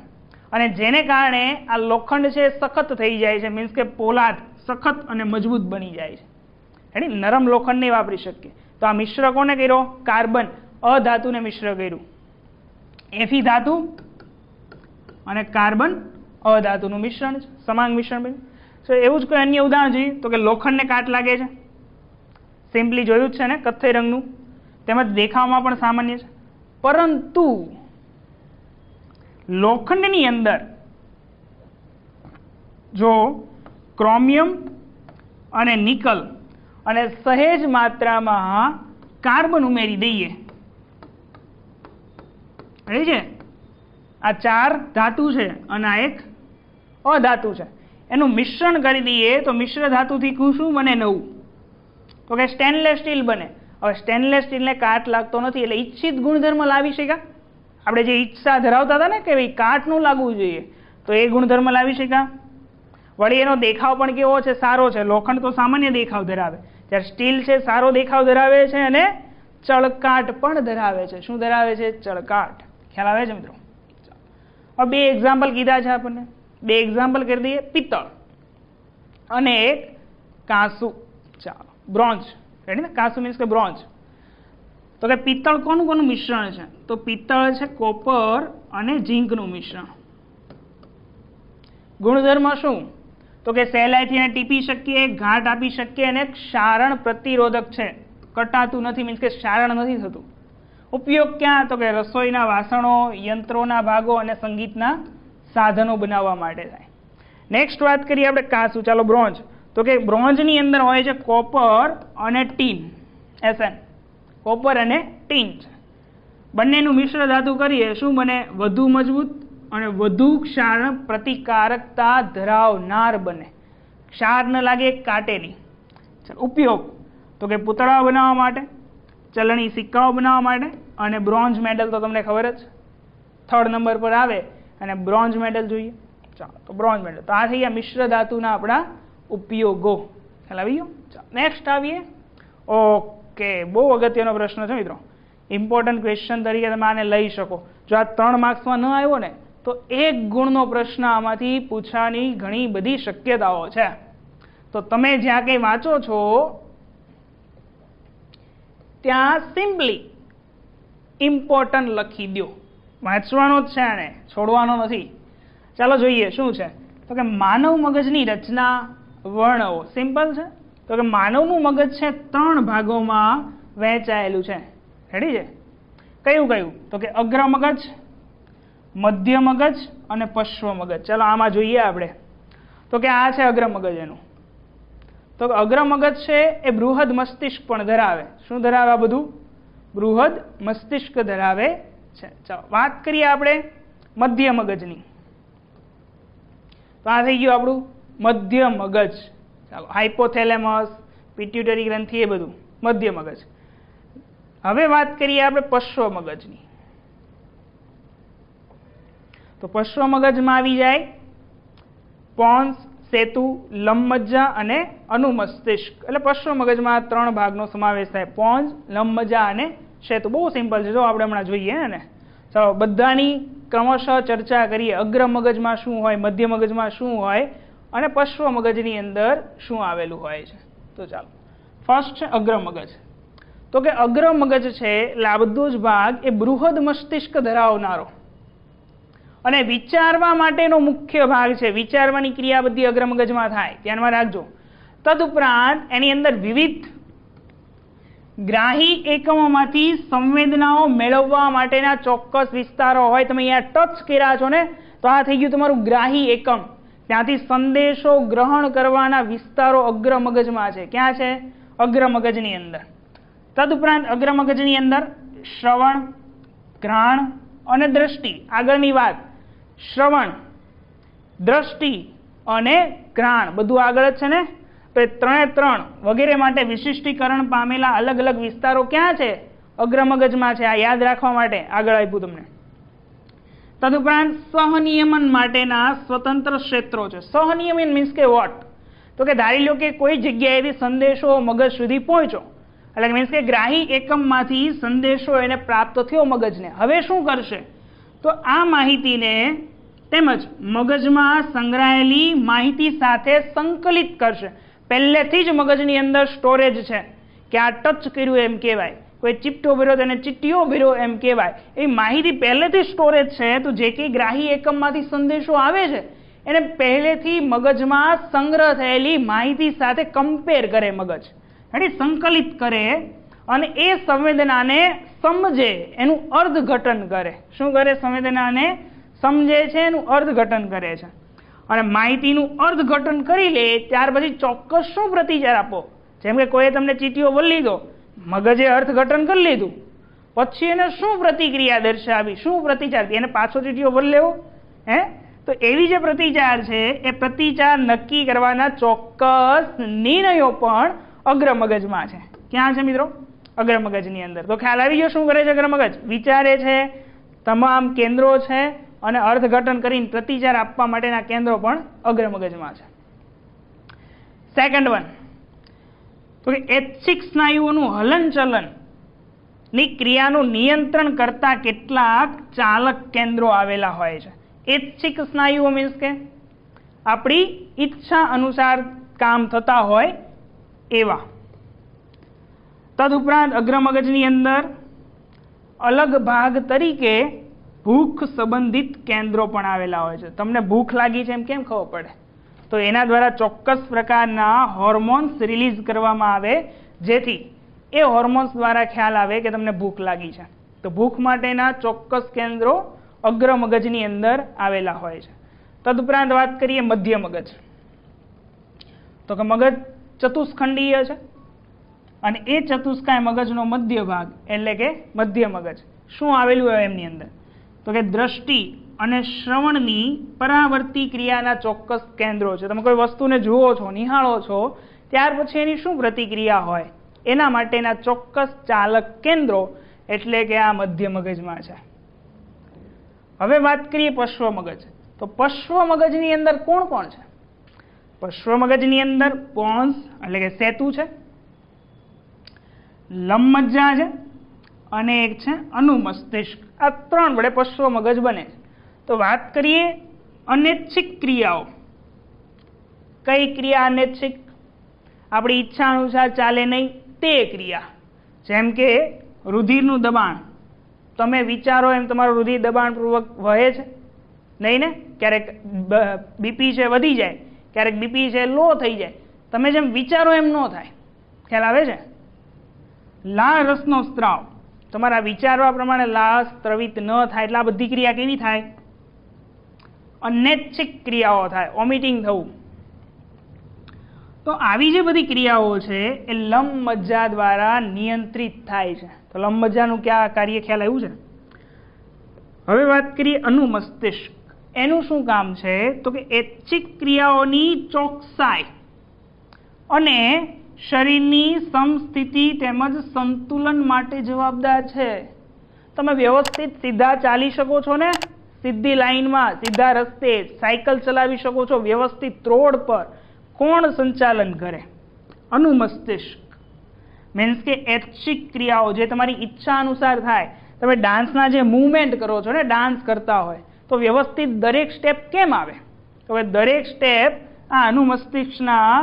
અને જેને કારણે આ લોખંડ છે સખત થઈ જાય છે, મીન્સ કે પોલાદ સખત અને મજબૂત બની જાય છે. એટલે નરમ લોખંડ નહીં વાપરી શકીએ. તો આ મિશ્ર કોને કર્યો? કાર્બન. અધાતુને મિશ્ર કર્યું. એફી ધાતુ અને કાર્બન અધાતુનું મિશ્રણ છે, સમાંગ મિશ્રણ બન્યું. તો એવું જ કોઈ અન્ય ઉદાહરણ જોઈએ તો કે લોખંડને કાટ લાગે છે. સિમ્પલી જોયું જ છે ને, કથ્થઈ રંગનું, તેમજ દેખાવમાં પણ સામાન્ય છે. પરંતુ લોખંડની અંદર જો ક્રોમિયમ અને નિકલ અને સહેજ માત્રામાં કાર્બન ઉમેરી દઈએ, રહી છે, આ ચાર ધાતુ છે અને આ એક અધાતુ છે, એનું મિશ્રણ કરી દઈએ તો મિશ્ર ધાતુથી શું બને? નવું. તો કે સ્ટેનલેસ સ્ટીલ બને. હવે સ્ટેનલેસ સ્ટીલને કાટ લાગતો નથી, એટલે ઈચ્છિત ગુણધર્મ લાવી શક્યા. આપણે જે ઈચ્છા ધરાવતા હતા ને કે ભાઈ કાટ નું લાગવું જોઈએ, તો એ ગુણધર્મ લાવી શક્યા. વળી એનો દેખાવ પણ કેવો છે? સારો છે. લોખંડ તો સામાન્ય દેખાવ ધરાવે, જ્યારે સ્ટીલ છે સારો દેખાવ ધરાવે છે અને ચળકાટ પણ ધરાવે છે. શું ધરાવે છે? ચળકાટ. ખ્યાલ આવે છે મિત્રો? હવે બે એક્ઝામ્પલ કીધા છે આપણને, બે એક્ઝામ્પલ કરી દઈએ. પિત્તળ અને એક કાંસુ. ચાલો, બ્રોન્ઝ. રેડી ને? કાંસુ મીન્સ કે બ્રોન્ઝ. તો કે પિત્તળ કોનું કોનું મિશ્રણ છે? તો પિત્તળ છે કોપર અને ઝીંકનું મિશ્રણ. ગુણધર્મ શું? તો કે સહેલાઈથી એને ટીપી શકીએ, ઘાટ આપી શકીએ અને ક્ષારણ પ્રતિરોધક છે, કટાતું નથી, મીન્સ કે ક્ષારણ નથી થતું. ઉપયોગ ક્યાં? તો કે રસોઈના વાસણો, યંત્રોના ભાગો અને સંગીતના સાધનો બનાવવા માટે થાય. નેક્સ્ટ વાત કરીએ આપણે કાંસુ. ચાલો, બ્રોન્ઝ. તો કે બ્રોન્ઝની અંદર હોય છે કોપર અને ટીન, Sn. કોપર અને ટીન છે. બંનેનું મિશ્ર ધાતુ કરીએ, શું બને? વધુ મજબૂત અને વધુ ક્ષારણ પ્રતિકારકતા ધરાવનાર બને. ક્ષાર ન લાગે, કાટે નહીં. ઉપયોગ તો કે પૂતળાઓ બનાવવા માટે, ચલણી સિક્કાઓ બનાવવા માટે, અને બ્રોન્ઝ મેડલ તો તમને ખબર જ, 3rd નંબર પર આવે અને બ્રોન્ઝ મેડલ જોઈએ. ચાલો, તો બ્રોન્ઝ મેડલ. તો આ થઈ ગયા મિશ્ર ધાતુના આપણા ઉપયોગો. ખ્યાલ આવી ગયો? ચાલો, નેક્સ્ટ આવીએ. ઓકે, બહુ અગત્યનો પ્રશ્ન છે મિત્રો, ઇમ્પોર્ટન્ટ ક્વેશ્ચન તરીકે તમે આને લઈ શકો. જો આ 3 માર્ક્સમાં ન આવ્યો ને તો 1 ગુણનો પ્રશ્ન આમાંથી પૂછવાની ઘણી બધી શક્યતાઓ છે. તો તમે જ્યાં કંઈ વાંચો છો ત્યાં સિમ્પલી ઇમ્પોર્ટન્ટ લખી દો. વાંચવાનો જ છે, આને છોડવાનો નથી. ચાલો જોઈએ શું છે. તો કે માનવ મગજની રચના વર્ણવો. સિમ્પલ છે. તો કે માનવનું મગજ છે 3 ભાગોમાં વહેંચાયેલું છે. રેડી છે? કયું કયું? તો કે અગ્ર મગજ, મધ્ય મગજ અને પશ્વ મગજ. ચાલો આમાં જોઈએ આપણે. તો કે આ છે અગ્ર મગજ એનું. તો અગ્ર મગજ છે એ બૃહદ મસ્તિષ્ક પણ ધરાવે. શું ધરાવે? આ બધું બૃહદ મસ્તિષ્ક ધરાવે છે. ચાલો વાત કરીએ આપણે મધ્ય મગજની. તો આ થઈ ગયું આપણું મધ્ય મગજ. ચાલો હાઇપોથેલેમસ, પિટ્યુટરી ગ્રંથિ એ બધું મધ્ય મગજ. હવે વાત કરીએ આપણે પશ્વ મગજની. તો પશ્વ મગજમાં આવી જાય પોન્સ, સેતુ, લંબમજ્જા અને અનુમસ્તિષ્ક. એટલે પશ્વ મગજમાં 3 ભાગનો સમાવેશ થાય: પોન્સ, લંબમજ્જા અને સેતુ. બહુ સિમ્પલ છે, જો આપણે હમણાં જોઈએ ને. ચાલો બધાની ક્રમશઃ ચર્ચા કરીએ. અગ્ર મગજમાં શું હોય, મધ્ય મગજમાં શું હોય અને પશ્વ મગજની અંદર શું આવેલું હોય છે. તો ચાલો ફર્સ્ટ છે અગ્ર મગજ. તો કે અગ્ર મગજ છે એટલે આ બધો જ ભાગ એ બૃહદ મસ્તિષ્ક ધરાવનારો અને વિચારવા માટેનો મુખ્ય ભાગ છે. વિચારવાની ક્રિયા બધી અગ્ર મગજમાં થાય, ધ્યાનમાં રાખજો. તદુપરાંત એની અંદર વિવિધ ગ્રાહી એકમોમાંથી સંવેદનાઓ મેળવવા માટેના ચોક્કસ વિસ્તારો હોય. તમે અહીંયા ટચ કર્યા છો ને, તો આ થઈ ગયું તમારું ગ્રાહી એકમ. ત્યાંથી સંદેશો ગ્રહણ કરવાના વિસ્તારો અગ્ર મગજમાં છે. ક્યાં છે? અગ્ર મગજની અંદર. તદુપરાંત અગ્ર મગજની અંદર શ્રવણ, ઘ્રાણ અને દ્રષ્ટિ. આગળની વાત, શ્રવણ, દ્રષ્ટિ અને ઘ્રાણ બધું આગળ જ છે ને. તો 3 વગેરે માટે વિશિષ્ટીકરણ પામેલા અલગ અલગ વિસ્તારો ક્યાં છે? અગ્ર મગજમાં છે. આ યાદ રાખવા માટે આગળ આપ્યું તમને. તદુપરાંત સહનિયમન માટેના સ્વતંત્ર ક્ષેત્રો છે. સહનિયમન મીન્સ કે વોટ? તો કે ધારી લો કે કોઈ જગ્યાએથી સંદેશો મગજ સુધી પહોંચ્યો, એટલે મીન્સ કે ગ્રાહી એકમમાંથી સંદેશો એને પ્રાપ્ત થયો મગજને. હવે શું કરશે? તો આ માહિતીને તેમજ મગજમાં સંગ્રહાયેલી માહિતી સાથે સંકલિત કરશે. પહેલેથી જ મગજની અંદર સ્ટોરેજ છે કે આ ટચ કર્યું એમ કહેવાય, કોઈ ચીપટો ભર્યો તો એને ચીટીઓ ભર્યો એમ કહેવાય. એ માહિતી પહેલેથી સ્ટોરેજ છે. તો જે કંઈ ગ્રાહી એકમમાંથી સંદેશો આવે છે એને પહેલેથી મગજમાં સંગ્રહ થયેલી માહિતી સાથે કમ્પેર કરે મગજ, એટલે સંકલિત કરે અને એ સંવેદનાને સમજે, એનું અર્થઘટન કરે. શું કરે? સંવેદનાને સમજે છે, એનું અર્થઘટન કરે છે. અને માહિતીનું અર્થઘટન કરી લે ત્યાર પછી ચોક્કસ શું પ્રતિચાર આપો. જેમ કે કોઈએ તમને ચીટીઓ બોલી લીધો, મગજે અર્થઘટન કરી લીધું, પછી એને શું પ્રતિક્રિયા દર્શાવી, શું પ્રતિચાર, એને પાછો ચીટીઓ બોલી લેવો હે? તો એવી જે પ્રતિચાર છે એ પ્રતિચાર નક્કી કરવાના ચોક્કસ નિર્ણયો પણ અગ્ર મગજમાં છે. ક્યાં છે મિત્રો? અગ્ર મગજની અંદર. તો ખ્યાલ આવી ગયો શું કરે છે અગ્ર મગજ? વિચારે છે, તમામ કેન્દ્રો છે અને અર્થઘટન કરીને પ્રતિચાર આપવા માટેના કેન્દ્રો પણ અગ્ર મગજમાં છે. સેકન્ડ વન, તો કે ઐચ્છિક સ્નાયુઓનું હલનચલન ની ક્રિયાનું નિયંત્રણ કરતા કેટલાક ચાલક કેન્દ્રો આવેલા હોય છે. ઐચ્છિક સ્નાયુઓ મીન્સ કે આપણી ઈચ્છા અનુસાર કામ થતા હોય એવા. તદુપરાંત અગ્ર મગજની અંદર અલગ ભાગ તરીકે ભૂખ સંબંધિત કેન્દ્રો પણ આવેલા હોય છે. તમને ભૂખ લાગી છે એમ કેમ ખબર પડે? તો એના દ્વારા ચોક્કસ પ્રકારના હોર્મોન્સ રિલીઝ કરવામાં આવે, જેથી એ હોર્મોન્સ દ્વારા ખ્યાલ આવે કે તમને ભૂખ લાગી છે. તો ભૂખ માટેના ચોક્કસ કેન્દ્રો અગ્ર મગજની અંદર આવેલા હોય છે. તદુપરાંત વાત કરીએ મધ્ય મગજ. તો કે મગજ ચતુષ્ખંડીય છે અને એ ચતુષ્કાય મગજનો મધ્ય ભાગ એટલે કે મધ્ય મગજ શું આવેલું હોય એમની અંદર? તો કે દ્રષ્ટિ અને શ્રવણની પરાવર્તી ક્રિયાના ચોક્કસ કેન્દ્રો છે. તમે કોઈ વસ્તુને જુઓ છો, નિહાળો છો, ત્યાર પછી એની શું પ્રતિક્રિયા હોય એના માટેના ચોક્કસ ચાલક કેન્દ્રો એટલે કે આ મધ્ય મગજમાં છે. હવે વાત કરીએ પશ્વ મગજ. તો પશ્વ મગજની અંદર કોણ કોણ છે? પશ્વ મગજની અંદર પોન્સ એટલે કે સેતુ છે, લંબમજ્જા છે અને એક છે અનુમસ્તિષ્ક. આ 3 વડે પશ્વ મગજ બને છે. તો વાત કરીએ અનૈચ્છિક ક્રિયાઓ. કઈ ક્રિયા અનૈચ્છિક? આપણી ઈચ્છા અનુસાર ચાલે નહીં તે ક્રિયા. જેમ કે રુધિરનું દબાણ. તમે વિચારો એમ તમારું રુધિર દબાણપૂર્વક વહે છે નહીં ને? ક્યારેક બીપી છે વધી જાય, ક્યારેક બીપી છે લો થઈ જાય. તમે જેમ વિચારો એમ ન થાય. ખ્યાલ આવે છે? લાળ રસનો સ્ત્રાવ. તમારા વિચારવા પ્રમાણે લાશ સ્ત્રવિત ન થાય એટલે આ બધી ક્રિયા કેવી થાય? અનૈચ્છિક ક્રિયાઓ થાય, ઓમિટિંગ થવું. તો આવી જે બધી ક્રિયાઓ છે એ લંબમજ્જા દ્વારા નિયંત્રિત થાય છે. તો લંબમજ્જાનું ક્યાં કાર્ય ખ્યાલ આવ્યું છે? હવે વાત કરીએ અનુમસ્તિષ્ક. એનું શું કામ છે? તો કે ઐચ્છિક ક્રિયાઓની ચોકસાઈ અને શરીરની સમસ્થિતિ તેમજ સંતુલન માટે જવાબદાર છે. તમે વ્યવસ્થિત સીધા ચાલી શકો છો ને, સીધી લાઈનમાં, સીધા રસ્તે સાયકલ ચલાવી શકો છો વ્યવસ્થિત રોડ પર. કોણ સંચાલન કરે? અનુમસ્તિષ્ક. મીન્સ કે ઐચ્છિક ક્રિયાઓ જે તમારી ઈચ્છા અનુસાર થાય. તમે ડાન્સના જે મૂવમેન્ટ કરો છો ને, ડાન્સ કરતા હોય તો વ્યવસ્થિત દરેક સ્ટેપ કેમ આવે? તો હવે દરેક સ્ટેપ આ અનુમસ્તિષ્કના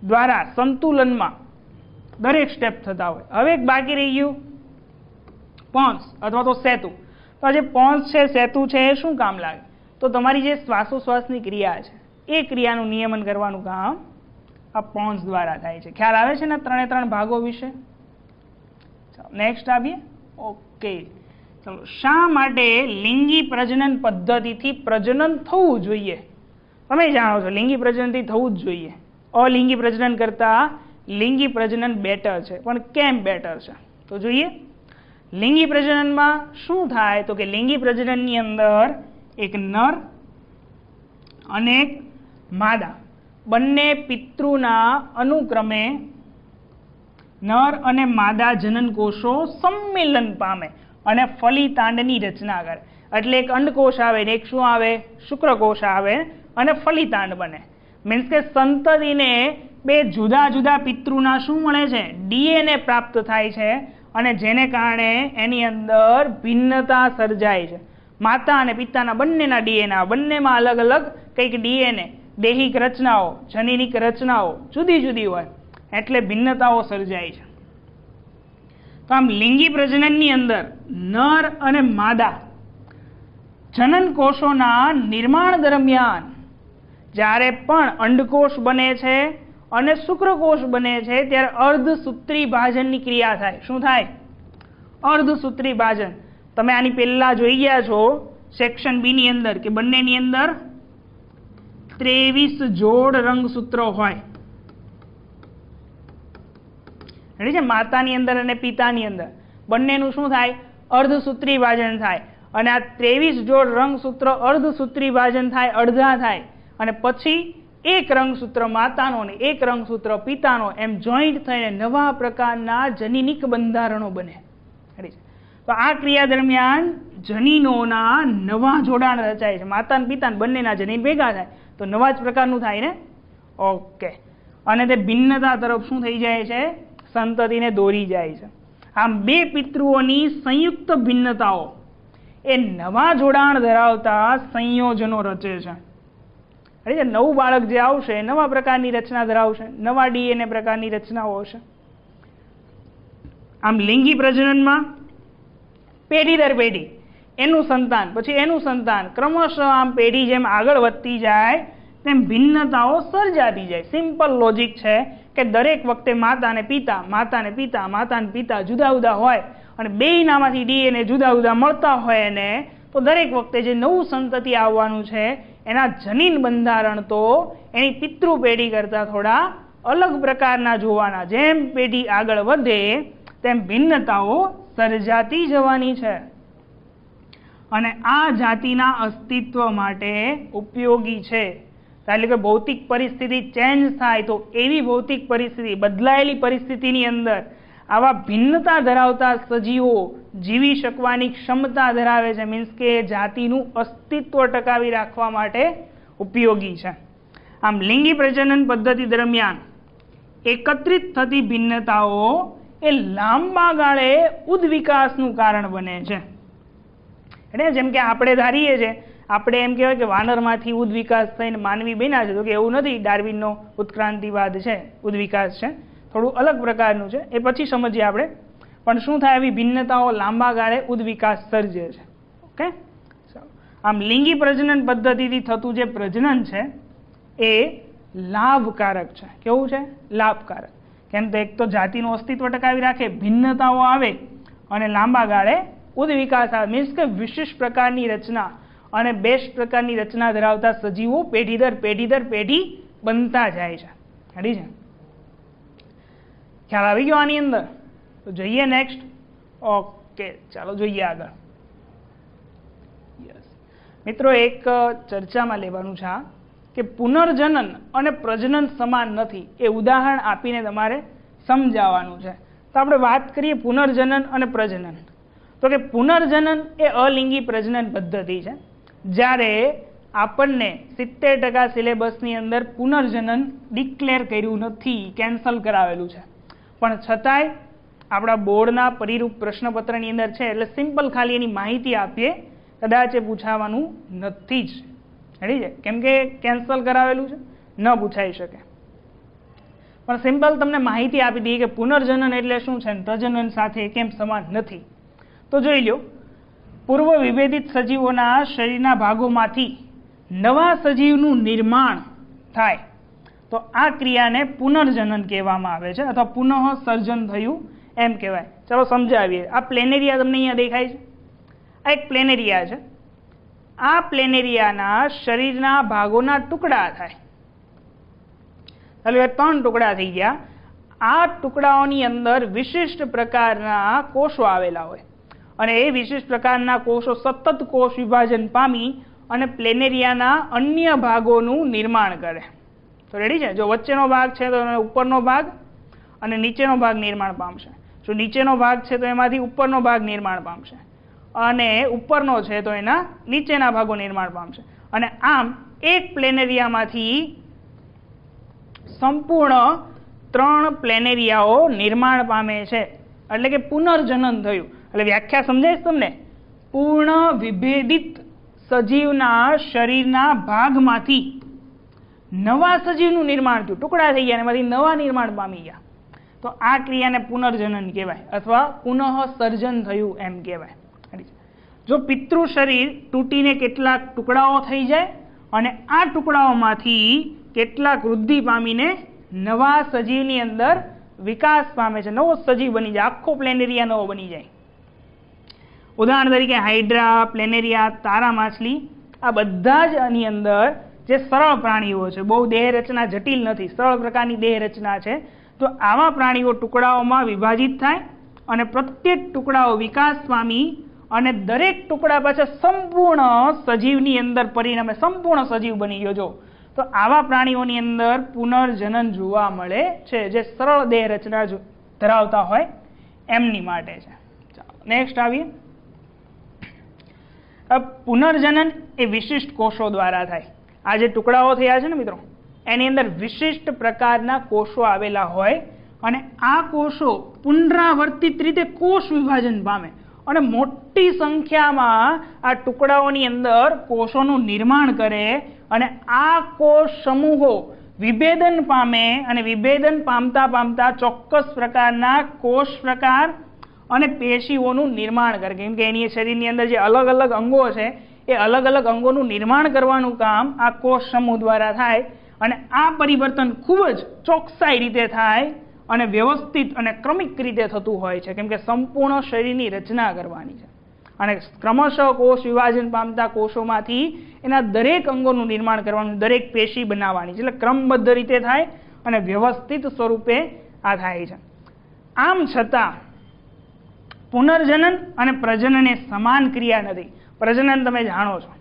દ્વારા સંતુલનમાં દરેક સ્ટેપ થતા હોય. હવે એક બાકી રહી ગયું પોન્સ અથવા તો સેતુ. તો આ જે પોન્સ છે, સેતુ છે, એ શું કામ લાગે? તો તમારી જે શ્વાસોશ્વાસની ક્રિયા છે એ ક્રિયાનું નિયમન કરવાનું કામ આ પોન્સ દ્વારા થાય છે. ખ્યાલ આવે છે ને ત્રણે ત્રણ ભાગો વિશે? નેક્સ્ટ આવીએ. ઓકે, ચલો. શા માટે લિંગી પ્રજનન પદ્ધતિથી પ્રજનન થવું જોઈએ? તમે જાણો છો લિંગી પ્રજનનથી થવું જ જોઈએ. અલિંગી પ્રજનન કરતા લિંગી પ્રજનન બેટર છે. પણ કેમ બેટર છે? તો જોઈએ. લિંગી પ્રજનનમાં શું થાય? તો કે લિંગી પ્રજનનની અંદર એક નર અને એક માદા બંને પિતૃના અનુક્રમે નર અને માદા જનન કોષો સંમેલન પામે અને ફલિતાંડની રચના કરે. એટલે એક અંડકોષ આવે ને એક શું આવે? શુક્રકોષ આવે અને ફલિતાંડ બને. મીન્સ કે સંતતિને બે જુદા જુદા પિતૃના શું મળે છે? ડીએનએ પ્રાપ્ત થાય છે અને જેને કારણે એની અંદર ભિન્નતા સર્જાય છે. માતા અને પિતાના બંનેના ડીએનએ, બંનેમાં અલગ અલગ કંઈક ડીએનએ, દૈહિક રચનાઓ, જનીનિક રચનાઓ જુદી જુદી હોય એટલે ભિન્નતાઓ સર્જાય છે. તો આમ લિંગી પ્રજનનની અંદર નર અને માદા જનન કોષોના નિર્માણ દરમિયાન જ્યારે પણ અંડકોષ બને છે અને શુક્રકોષ બને છે ત્યારે અર્ધસૂત્રી ભાજનની ક્રિયા થાય. શું થાય? અર્ધસૂત્રી ભાજન. તમે આની પહેલા જોઈ ગયા છો સેક્શન બી ની અંદર કે બંનેની અંદર 23 જોડ રંગસૂત્રો હોય. છે માતાની અંદર અને પિતાની અંદર બંનેનું શું થાય? અર્ધસૂત્રી ભાજન થાય. અને આ 23 જોડ રંગસૂત્ર અર્ધસૂત્રી ભાજન થાય, અડધા થાય અને પછી એક રંગસૂત્ર માતાનો ને એક રંગસૂત્ર પિતાનો એમ જોઈન્ટ થઈને નવા પ્રકારના જનીનિક બંધારણો બને. તો આ ક્રિયા દરમિયાન જનીનોના નવા જોડાણ રચાય છે. માતા અને પિતા બંનેના જનીન ભેગા થાય તો નવા જ પ્રકારનું થાય ને. ઓકે. અને તે ભિન્નતા તરફ શું થઈ જાય છે? સંતતિને દોરી જાય છે. આમ બે પિતૃઓની સંયુક્ત ભિન્નતાઓ એ નવા જોડાણ ધરાવતા સંયોજનો રચે છે. નવું બાળક જે આવશે નવા પ્રકારની રચના ધરાવશે, નવા ડીએનએ પ્રકારની રચનાઓ હશે. આમ લિંગી પ્રજનનમાં પેઢી દર પેઢી એનું સંતાન પછી એનું સંતાન ક્રમશઃ આમ પેઢી જેમ આગળ વધતી જાય તેમ ભિન્નતાઓ સર્જાતી જાય. સિમ્પલ લોજિક છે કે દરેક વખતે માતા અને પિતા, માતા અને પિતા, માતા અને પિતા જુદા જુદા હોય અને બેયનામાંથી ડીએનએ જુદા જુદા મળતા હોય એને તો દરેક વખતે જે નવું સંતતિ આવવાનું છે એના જનીન બંધારણ તો એની પિતૃ પેઢી કરતાં થોડા અલગ પ્રકારના જોવાના. જેમ પેઢી આગળ વધે તેમ ભિન્નતાઓ સર્જાતી જવાની છે અને આ જાતિના અસ્તિત્વ માટે ઉપયોગી છે. એટલે કે ભૌતિક પરિસ્થિતિ ચેન્જ થાય તો એવી ભૌતિક પરિસ્થિતિ, બદલાયેલી પરિસ્થિતિની અંદર આવા ભિન્નતા ધરાવતા સજીવો જીવી શકવાની ક્ષમતા ધરાવે છે. મીન્સ કે જાતિનું અસ્તિત્વ ટકાવી રાખવા માટે ઉપયોગી છે. આમ લિંગી પ્રજનન પદ્ધતિ દરમિયાન એકત્રિત થતી ભિન્નતાઓ એ લાંબા ગાળે ઉદ્વિકાસનું કારણ બને છે. એટલે જેમ કે આપણે ધારીએ છીએ, આપણે એમ કહેવાય કે વાનરમાંથી ઉદ્વિકાસ થઈને માનવી બન્યા છે, તો કે એવું નથી. ડાર્વિનનો ઉત્ક્રાંતિવાદ છે, ઉદ્વિકાસ છે, થોડું અલગ પ્રકારનું છે, એ પછી સમજીએ આપણે. પણ શું થાય? આવી ભિન્નતાઓ લાંબા ગાળે ઉદ્વિકાસ સર્જે છે. ઓકે. આમ લિંગી પ્રજનન પદ્ધતિથી થતું જે પ્રજનન છે એ લાભકારક છે. કેવું છે? લાભકારક. કેમ તો એક તો જાતિનું અસ્તિત્વ ટકાવી રાખે, ભિન્નતાઓ આવે અને લાંબા ગાળે ઉદ્વિકાસ આવે, મીન્સ કે વિશિષ્ટ પ્રકારની રચના અને બેસ્ટ પ્રકારની રચના ધરાવતા સજીવો પેઢી દર પેઢી બનતા જાય છે. રેડી છે? ખ્યાલ આવી ગયો આની અંદર? તો જોઈએ નેક્સ્ટ. ઓકે, ચાલો જોઈએ આગળ. યસ મિત્રો, એક ચર્ચામાં લેવાનું છે આ કે પુનર્જનન અને પ્રજનન સમાન નથી, એ ઉદાહરણ આપીને તમારે સમજાવવાનું છે. તો આપણે વાત કરીએ પુનર્જનન અને પ્રજનન. તો કે પુનર્જનન એ અલિંગી પ્રજનન પદ્ધતિ છે. જ્યારે આપણને 70% સિલેબસની અંદર પુનર્જનન ડિક્લેર કર્યું નથી, કેન્સલ કરાવેલું છે, પણ છતાંય આપણા બોર્ડના પરિરૂપ પ્રશ્નપત્રની અંદર છે, એટલે સિમ્પલ ખાલી એની માહિતી આપીએ, કદાચ એ પૂછાવાનું નથી જ. રેડી છે? કેમ કે કેન્સલ કરાવેલું છે, ન પૂછાઈ શકે. પણ સિમ્પલ તમને માહિતી આપી દઈએ કે પુનર્જનન એટલે શું છે, પ્રજનન સાથે કેમ સમાન નથી. તો જોઈ લો, પૂર્વ વિભેદિત સજીવોના શરીરના ભાગોમાંથી નવા સજીવનું નિર્માણ થાય તો આ ક્રિયાને પુનર્જનન કહેવામાં આવે છે, અથવા પુનઃ સર્જન થયું એમ કહેવાય. ચાલો સમજાવીએ. આ પ્લેનેરિયા તમને અહીંયા દેખાય છે, આ એક પ્લેનેરિયા છે. આ પ્લેનેરિયાના શરીરના ભાગોના ટુકડા થાય. ચાલો, 3 ટુકડા થઈ ગયા. આ ટુકડાઓની અંદર વિશિષ્ટ પ્રકારના કોષો આવેલા હોય અને એ વિશિષ્ટ પ્રકારના કોષો સતત કોષ વિભાજન પામી અને પ્લેનેરિયાના અન્ય ભાગોનું નિર્માણ કરે. તો રેડી છે? જો વચ્ચેનો ભાગ છે તો ઉપરનો ભાગ અને નીચેનો ભાગ નિર્માણ પામશે. જો નીચેનો ભાગ છે તો એમાંથી ઉપરનો ભાગ નિર્માણ પામશે અને ઉપરનો છે તો એના નીચેના ભાગો નિર્માણ પામશે. અને આમ એક પ્લેનેરિયામાંથી સંપૂર્ણ 3 પ્લેનેરિયાઓ નિર્માણ પામે છે, એટલે કે પુનર્જનન થયું. એટલે વ્યાખ્યા સમજાય છે તમને? પૂર્ણ વિભેદિત સજીવના શરીરના ભાગમાંથી નવા સજીવનું નિર્માણ થયું, ટુકડા થઈ ગયા, એમાંથી નવા નિર્માણ પામી ગયા. તો આ ક્રિયાને પુનર્જનન કહેવાય અથવા પુનઃ સર્જન થયું એમ કહેવાય. જો પિતૃ શરીર તૂટીને કેટલાક ટુકડાઓ થઈ જાય અને આ ટુકડાઓમાંથી કેટલાક વૃદ્ધિ પામીને નવા સજીવની અંદર વિકાસ પામે છે, નવો સજીવ બની જાય, આખો પ્લેનેરિયા નવો બની જાય. ઉદાહરણ તરીકે હાઇડ્રા, પ્લેનેરિયા, તારા માછલી, આ બધા જ આની અંદર જે સરળ પ્રાણીઓ છે, બહુ દેહ રચના જટિલ નથી, સરળ પ્રકારની દેહ રચના છે. તો આવા પ્રાણીઓ ટુકડાઓમાં વિભાજિત થાય અને પ્રત્યેક ટુકડાઓ વિકાસ પામી અને દરેક ટુકડા પાછા સંપૂર્ણ સજીવની અંદર પરિણમે, સંપૂર્ણ સજીવ બની ગયો. જો તો આવા પ્રાણીઓની અંદર પુનર્જનન જોવા મળે છે, જે સરળ દેહ રચના ધરાવતા હોય એમની માટે છે. ચાલો નેક્સ્ટ આવીએ. પુનર્જનન એ વિશિષ્ટ કોષો દ્વારા થાય. આ જે ટુકડાઓ થયા છે ને મિત્રો, એની અંદર વિશિષ્ટ પ્રકારના કોષો આવેલા હોય અને આ કોષો પુનરાવર્તિત રીતે કોષ વિભાજન પામે અને મોટી સંખ્યામાં આ ટુકડાઓની અંદર કોષોનું નિર્માણ કરે અને આ કોષ સમૂહો વિભેદન પામે અને વિભેદન પામતા પામતા ચોક્કસ પ્રકારના કોષ પ્રકાર અને પેશીઓનું નિર્માણ કરે. કેમ કે એની શરીરની અંદર જે અલગ અલગ અંગો છે એ અલગ અલગ અંગોનું નિર્માણ કરવાનું કામ આ કોષ સમૂહ દ્વારા થાય અને આ પરિવર્તન ખૂબ જ ચોકસાઈ રીતે થાય અને વ્યવસ્થિત અને ક્રમિક રીતે થતું હોય છે, કેમ કે સંપૂર્ણ શરીરની રચના કરવાની છે અને ક્રમશઃ કોષ વિભાજન પામતા કોષોમાંથી એના દરેક અંગોનું નિર્માણ કરવાનું, દરેક પેશી બનાવવાની છે, એટલે ક્રમબદ્ધ રીતે થાય અને વ્યવસ્થિત સ્વરૂપે આ થાય છે. આમ છતાં પુનર્જનન અને પ્રજનન એ સમાન ક્રિયા નથી. પ્રજનન તમે જાણો છો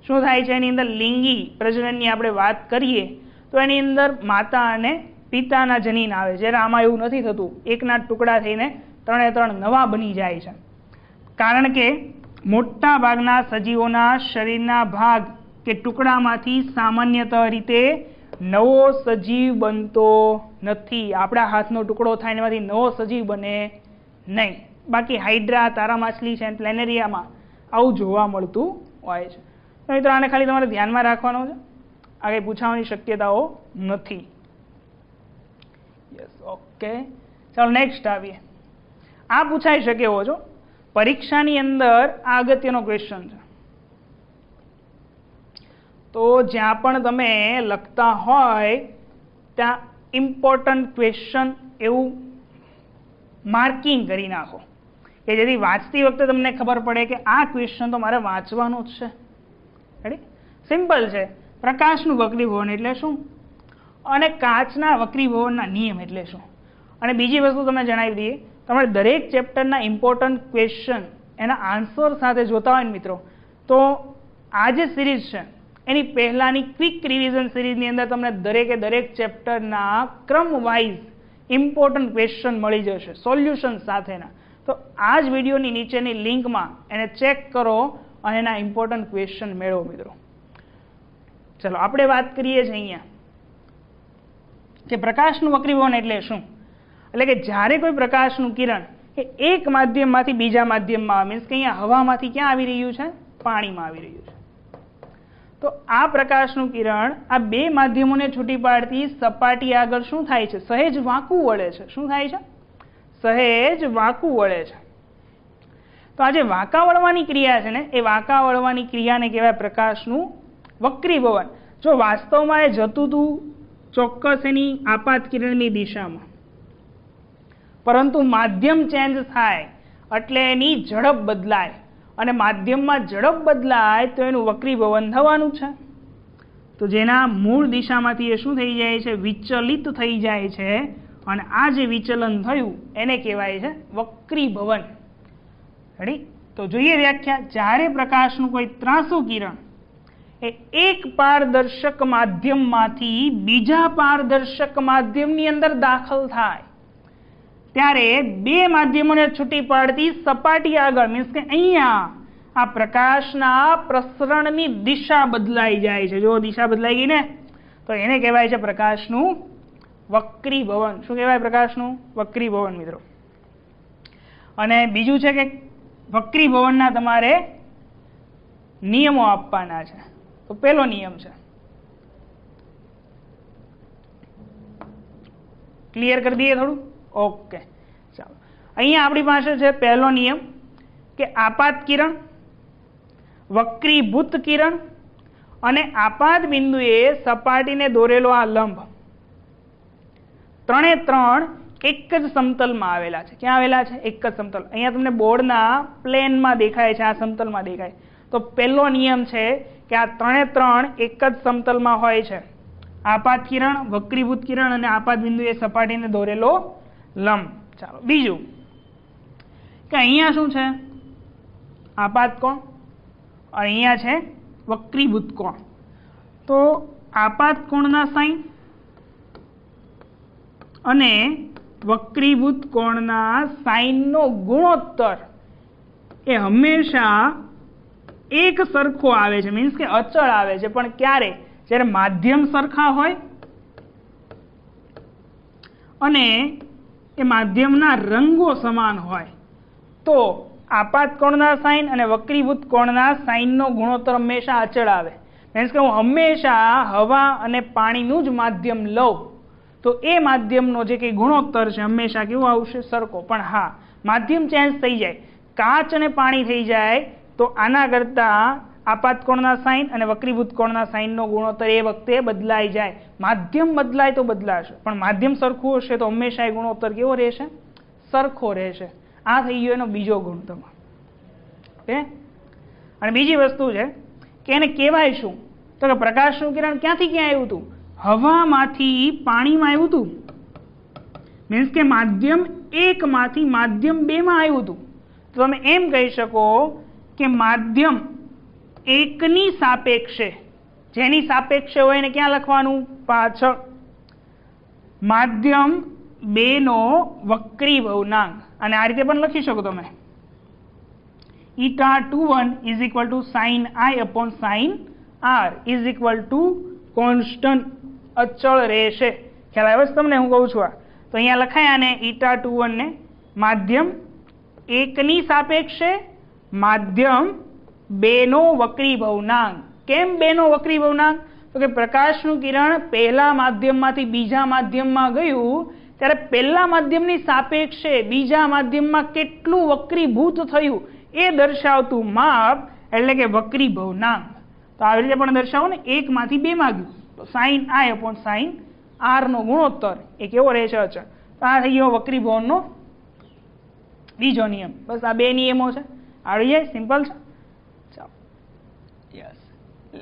શું થાય છે, એની અંદર લિંગી પ્રજનનની આપણે વાત કરીએ તો એની અંદર માતા અને પિતાના જનીન આવે છે. જ્યારે આમાં એવું નથી થતું, એકના ટુકડા થઈને 3 નવા બની જાય છે. કારણ કે મોટા ભાગના સજીવોના શરીરના ભાગ કે ટુકડામાંથી સામાન્યતઃ રીતે નવો સજીવ બનતો નથી. આપણા હાથનો ટુકડો થાય એમાંથી નવો સજીવ બને નહીં. બાકી હાઇડ્રા, તારા માછલી છે, પ્લેનેરિયામાં આવું જોવા મળતું હોય છે. તો મિત્રો આને ખાલી તમારે ધ્યાનમાં રાખવાનો છે, આ કંઈ પૂછાવાની શક્યતાઓ નથી. Yes, okay. ચાલો નેક્સ્ટ આવીએ. આ પૂછાઈ શકે એવો છો પરીક્ષાની અંદર, આ અગત્યનો ક્વેશ્ચન છે. તો જ્યાં પણ તમે લખતા હોય ત્યાં ઇમ્પોર્ટન્ટ ક્વેશ્ચન એવું માર્કિંગ કરી નાખો કે જેથી વાંચતી વખતે તમને ખબર પડે કે આ ક્વેશ્ચન તો મારે વાંચવાનો જ છે. રેડી? સિમ્પલ છે. પ્રકાશનું વક્રીભવન એટલે શું અને કાચના વક્રીભવનના નિયમ એટલે શું. અને બીજી વસ્તુ તમને જણાવી દઈએ, તમારે દરેક ચેપ્ટરના ઇમ્પોર્ટન્ટ ક્વેશ્ચન એના આન્સર સાથે જોતા હોય ને મિત્રો, તો આ જે સિરીઝ છે એની પહેલાંની ક્વિક રિવિઝન સિરીઝની અંદર તમને દરેકે દરેક ચેપ્ટરના ક્રમ વાઇઝ ઇમ્પોર્ટન્ટ ક્વેશ્ચન મળી જશે સોલ્યુશન સાથેના. તો આ જ વિડીયોની નીચેની લિંકમાં એને ચેક કરો અને એના ઇમ્પોર્ટન્ટ ક્વેશ્ચન મેળવો મિત્રો. ચલો આપણે વાત કરીએ છીએ અહીંયા કે પ્રકાશનું વક્રીભવન એટલે શું. એટલે કે જ્યારે કોઈ પ્રકાશનું કિરણ એ એક માધ્યમમાંથી બીજા માધ્યમમાં આવે, મીન્સ કે અહીંયા હવામાંથી ક્યાં આવી રહ્યું છે? પાણીમાં આવી રહ્યું છે. તો આ પ્રકાશનું કિરણ આ બે માધ્યમોને છૂટી પાડતી સપાટી આગળ શું થાય છે? સહેજ વાંકું વળે છે. શું થાય છે? સહેજ વાંકું વળે છે. તો આ જે વાંકા વળવાની ક્રિયા છે ને, એ વાંકા વળવાની ક્રિયાને કહેવાય પ્રકાશનું વક્રીભવન. જો વાસ્તવમાં એ જતું હતું ચોક્કસ એની આપાત કિરણની દિશામાં, પરંતુ માધ્યમ ચેન્જ થાય એટલે એની ઝડપ બદલાય, અને માધ્યમમાં ઝડપ બદલાય તો એનું વક્રીભવન થવાનું છે. તો જેના મૂળ દિશામાંથી એ શું થઈ જાય છે? વિચલિત થઈ જાય છે. અને આ જે વિચલન થયું એને કહેવાય છે વક્રીભવન. રેડી? તો જોઈએ વ્યાખ્યા. જ્યારે પ્રકાશનું કોઈ ત્રાંસુ કિરણ એ એક પારદર્શક માધ્યમમાંથી બીજા પારદર્શક માધ્યમની અંદર દાખલ થાય ત્યારે બે માધ્યમોને છૂટી પાડતી સપાટી આગળ, મીન્સ કે અહીંયા આ પ્રકાશના પ્રસરણની દિશા બદલાઈ જાય છે. જો દિશા બદલાઈ ગઈ ને, તો એને કહેવાય છે પ્રકાશનું વક્રીભવન. શું કહેવાય? પ્રકાશનું વક્રીભવન મિત્રો. અને બીજું છે કે વક્રીભવનના તમારે નિયમો આપવાના છે. તો પહેલો નિયમ છે, ક્લિયર કરી દઈએ થોડું? ઓકે, ચાલો. અહીંયા આપણી પાસે છે પહેલો નિયમ કે આપાત કિરણ, વક્રીભૂત કિરણ અને આપાત બિંદુએ સપાટીને દોરેલો આ લંબ, ત્રણે ત્રણ એક જ સમતલમાં આવેલા છે. ક્યાં આવેલા છે? એક જ સમતલ. અહીંયા તમને બોર્ડના પ્લેનમાં દેખાય છે, આ સમતલમાં દેખાય. તો પહેલો નિયમ છે કે આ ત્રણે ત્રણ એક જ સમતલમાં હોય છે. આપાત કિરણ, વક્રીભૂત કિરણ અને આપાત બિંદુએ સપાટીને દોરેલો લંબ. ચાલો બીજું કે અહીંયા શું છે? આપાત કોણ, અહીંયા છે વક્રીભૂત કોણ. તો આપાત કોણના સાઇન અને વક્રીભૂત કોણના સાઇનનો ગુણોત્તર એ હંમેશા એક સરખો આવે છે, મીન્સ કે અચળ આવે છે. પણ ક્યારે? જ્યારે માધ્યમ સરખા હોય અને એ માધ્યમના રંગો સમાન હોય તો આપાત કોણના સાઇન અને વક્રીભૂત કોણના સાઇનનો ગુણોત્તર હંમેશા અચળ આવે. મીન્સ કે હું હંમેશા હવા અને પાણીનું જ માધ્યમ લઉં તો એ માધ્યમનો જે કંઈ ગુણોત્તર છે હંમેશા કેવો આવશે? સરખો. પણ હા, માધ્યમ ચેન્જ થઈ જાય, કાચ અને પાણી થઈ જાય તો આના કરતાં આપાત કોણના સાઇન અને વક્રીભૂત કોણના સાઇનનો ગુણોત્તર એ વખતે બદલાઈ જાય. માધ્યમ બદલાય તો બદલાશે, પણ માધ્યમ સરખું હશે તો હંમેશા એ ગુણોત્તર કેવો રહેશે? સરખો રહેશે. આ થઈ ગયો એનો બીજો ગુણ તમારો. ઓકે. અને બીજી વસ્તુ છે કે એને કહેવાય શું? તો કે પ્રકાશનું કિરણ ક્યાંથી ક્યાં આવ્યું હતું? હવામાંથી પાણીમાં આવ્યું હતું. મીન્સ કે માધ્યમ એકમાંથી માધ્યમ બેમાં આવ્યું હતું. તો તમે એમ કહી શકો કે માધ્યમ એકની સાપેક્ષે, જેની સાપેક્ષે હોય એને ક્યાં લખવાનું? પાછળ. માધ્યમ બેનો વક્રીભવનાંક, અને આ રીતે પણ લખી શકો તમે. η21 is equal to sin I upon sin R is equal to constant, અચળ રહેશે. ખ્યાલ આવ્યો છે તમને હું કહું છું? આ તો અહીંયા લખાય આને η21 ને માધ્યમ એકની સાપેક્ષે માધ્યમ બેનો વક્રીભવનાંક. કેમ બેનો વક્રીભવનાંક? તો કે પ્રકાશનું કિરણ પહેલા માધ્યમમાંથી બીજા માધ્યમમાં ગયું ત્યારે પહેલા માધ્યમની સાપેક્ષે બીજા માધ્યમમાં કેટલું વક્રીભૂત થયું એ દર્શાવતું માપ એટલે કે વક્રીભવનાંક. તો આવી રીતે પણ દર્શાવો ને, એકમાંથી બેમાં ગયું તો sin I upon sin R નો ગુણોત્તર એ કેવો રહેશે? અચળ. તો આ થઈ ગયો વક્રીભવનનો બીજો નિયમ. બસ આ 2 નિયમો છે, આવડી જાય, સિમ્પલ છે. ચાલો યસ,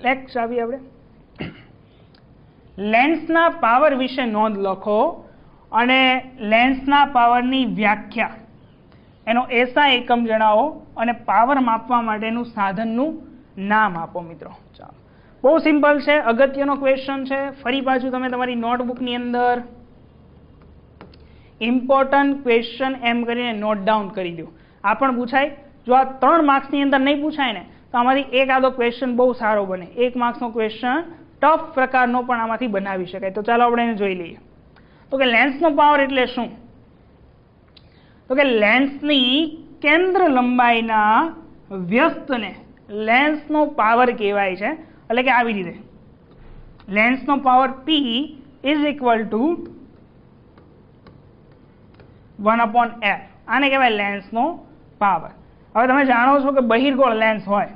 નેક્સ્ટ આવીએ આપણે. લેન્સના પાવર વિશે નોંધ લખો અને લેન્સના પાવરની વ્યાખ્યા, એનો એસઆઈ એકમ જણાવો અને પાવર માપવા માટેનું સાધનનું નામ આપો મિત્રો. ચાલો, બહુ સિમ્પલ છે, અગત્યનો ક્વેશ્ચન છે. ફરી પાછું તમે તમારી નોટબુકની અંદર ઇમ્પોર્ટન્ટ ક્વેશ્ચન એમ કરીને નોટ ડાઉન કરી દો. આ પણ પૂછાય. જો આ 3 માર્ક્સની અંદર નહીં પૂછાય ને તો આમાંથી એક આધો ક્વેશ્ચન બહુ સારો બને. 1 માર્ક્સનો ક્વેશ્ચન ટફ પ્રકારનો પણ આમાંથી બનાવી શકાય. તો ચાલો આપણે એને જોઈ લઈએ. તો કે લેન્સનો પાવર એટલે શું? તો કે લેન્સની કેન્દ્ર લંબાઈના વ્યસ્તને લેન્સનો પાવર કહેવાય છે. એટલે કે આવી રીતે લેન્સનો power P is equal to 1/f. આને કહેવાય લેન્સનો પાવર. હવે તમે જાણો છો કે બહિર્ગોળ લેન્સ હોય.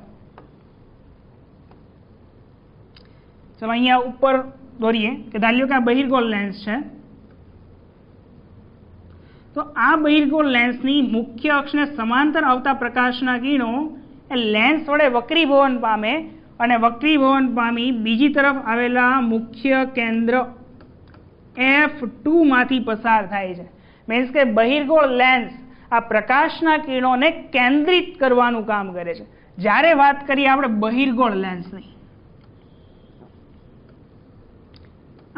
ચલો અહીંયા ઉપર દોરીએ કે ધાર્યો કે આ બહિર્ગોળ લેન્સ છે. તો આ બહિર્ગોળ લેન્સની મુખ્ય અક્ષને સમાંતર આવતા પ્રકાશના કિરણો એ લેન્સ વડે વક્રીભવન પામે અને વક્રીભવન પામી બીજી તરફ આવેલા મુખ્ય કેન્દ્ર F2 માંથી પસાર થાય છે. મીન્સ કે બહિર્ગોળ લેન્સ આ પ્રકાશના કિરણોને કેન્દ્રિત કરવાનું કામ કરે છે. જ્યારે વાત કરીએ આપણે બહિર્ગોળ લેન્સની,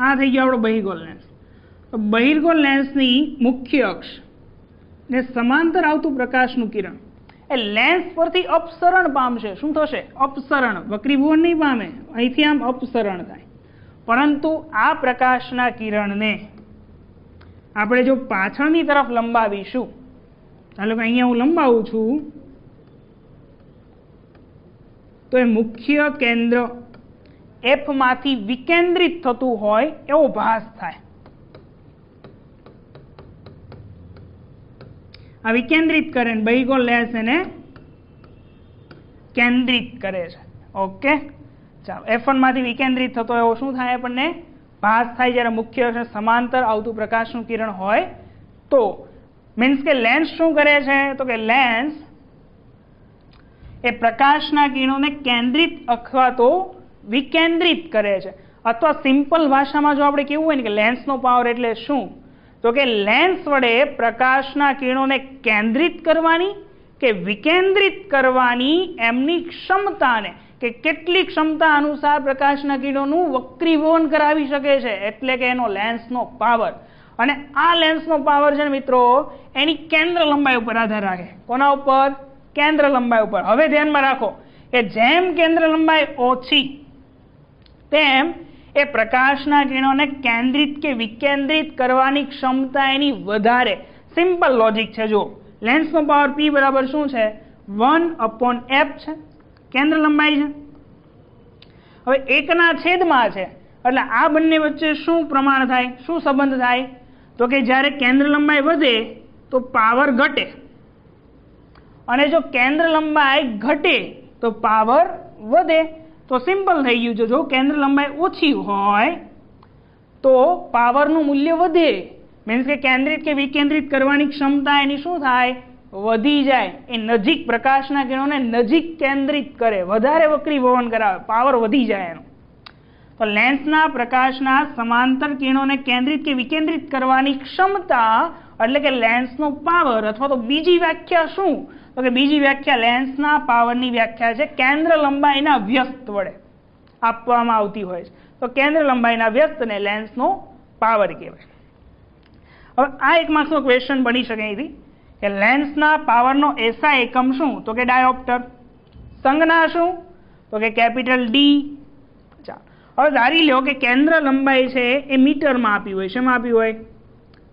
આ થઈ ગયો આપણો બહિર્ગોળ લેન્સ. તો બહિર્ગોળ લેન્સની મુખ્ય અક્ષ ને સમાંતર આવતું પ્રકાશનું કિરણ એ લેન્સ પરથી અપસરણ પામશે. શું થશે? અપસરણ. વક્રીભવન નહીં પામે, અહીંથી આમ અપસરણ થાય. પરંતુ આ પ્રકાશના કિરણને આપણે જો પાછળની તરફ લંબાવીશું, ચાલો કે અહીંયા હું લંબાવું છું, તો એ મુખ્ય કેન્દ્ર F માંથી વિકેન્દ્રિત થતું હોય એવો ભાસ થાય. આ વિકેન્દ્રિત કરે ને બહિર્ગોળ લેન્સ એને કેન્દ્રિત કરે છે. ઓકે, ચાલો F1 માંથી વિકેન્દ્રિત થતો એવો શું થાય? આપણને ભાસ થાય જ્યારે મુખ્ય સમાંતર આવતું પ્રકાશનું કિરણ હોય તો. મીન્સ કે લેન્સ શું કરે છે? તો કે લેન્સ એ પ્રકાશના કિરણોને કેન્દ્રિત અથવા તો વિકેન્દ્રિત કરે છે. અથવા સિમ્પલ ભાષામાં જો આપણે કેવું હોય ને કે લેન્સનો પાવર એટલે શું, તો કે લેન્સ વડે પ્રકાશના કિરણોને કેન્દ્રિત કરવાની કે વિકેન્દ્રિત કરવાની એમની ક્ષમતાને કે કેટલી ક્ષમતા અનુસાર પ્રકાશના કિરણોનું વક્રીભવન કરાવી શકે છે, એટલે કે એનો લેન્સનો પાવર. અને આ લેન્સનો પાવર છે ને મિત્રો એની કેન્દ્ર લંબાઈ ઉપર આધાર રાખે. કોના ઉપર? કેન્દ્ર લંબાઈ ઉપર. હવે ધ્યાનમાં રાખો કે જેમ કેન્દ્ર લંબાઈ ઓછી તેમ એ પ્રકાશના કિરણોને કેન્દ્રિત કે વિકેન્દ્રિત કરવાની ક્ષમતા એની વધારે. સિમ્પલ લોજિક છે. જો લેન્સનો પાવર P બરાબર શું છે? 1/f છે, કેન્દ્ર લંબાઈ છે. હવે 1 છેદમાં છે એટલે આ બંને વચ્ચે શું પ્રમાણ થાય, શું સંબંધ થાય? તો કે જ્યારે કેન્દ્ર લંબાઈ વધે તો પાવર ઘટે, અને જો કેન્દ્ર લંબાઈ ઘટે તો પાવર વધે. તો સિમ્પલ થઈ ગયું છે. જો કેન્દ્ર લંબાઈ ઓછી હોય તો પાવરનું મૂલ્ય વધે. મીન્સ કે કેન્દ્રિત કે વિકેન્દ્રિત કરવાની ક્ષમતા એની શું થાય? વધી જાય. એ નજીક પ્રકાશના કિરણોને નજીક કેન્દ્રિત કરે, વધારે વક્રીભવન કરાવે, પાવર વધી જાય એનો. તો લેન્સના પ્રકાશના સમાંતર કિરણોને કેન્દ્રિત કે વિકેન્દ્રિત કરવાની ક્ષમતા એટલે કે લેન્સનો પાવર. અથવા તો બીજી વ્યાખ્યા શું? તો કે બીજી વ્યાખ્યા લેન્સના પાવરની વ્યાખ્યા છે કેન્દ્ર લંબાઈના વ્યસ્ત વડે આપવામાં આવતી હોય છે. તો કેન્દ્ર લંબાઈના વ્યસ્તને લેન્સનો પાવર કહેવાય. હવે આ 1 માર્ક્સનો ક્વેશ્ચન બની શકે અહીંથી કે લેન્સના પાવરનો એસઆઈ એકમ શું? તો કે ડાયોપ્ટર. સંજ્ઞા શું? તો કે કેપિટલ ડી. ચાલો હવે ધારી લો કે કેન્દ્ર લંબાઈ છે એ મીટરમાં આપી હોય. શેમાં આપી હોય?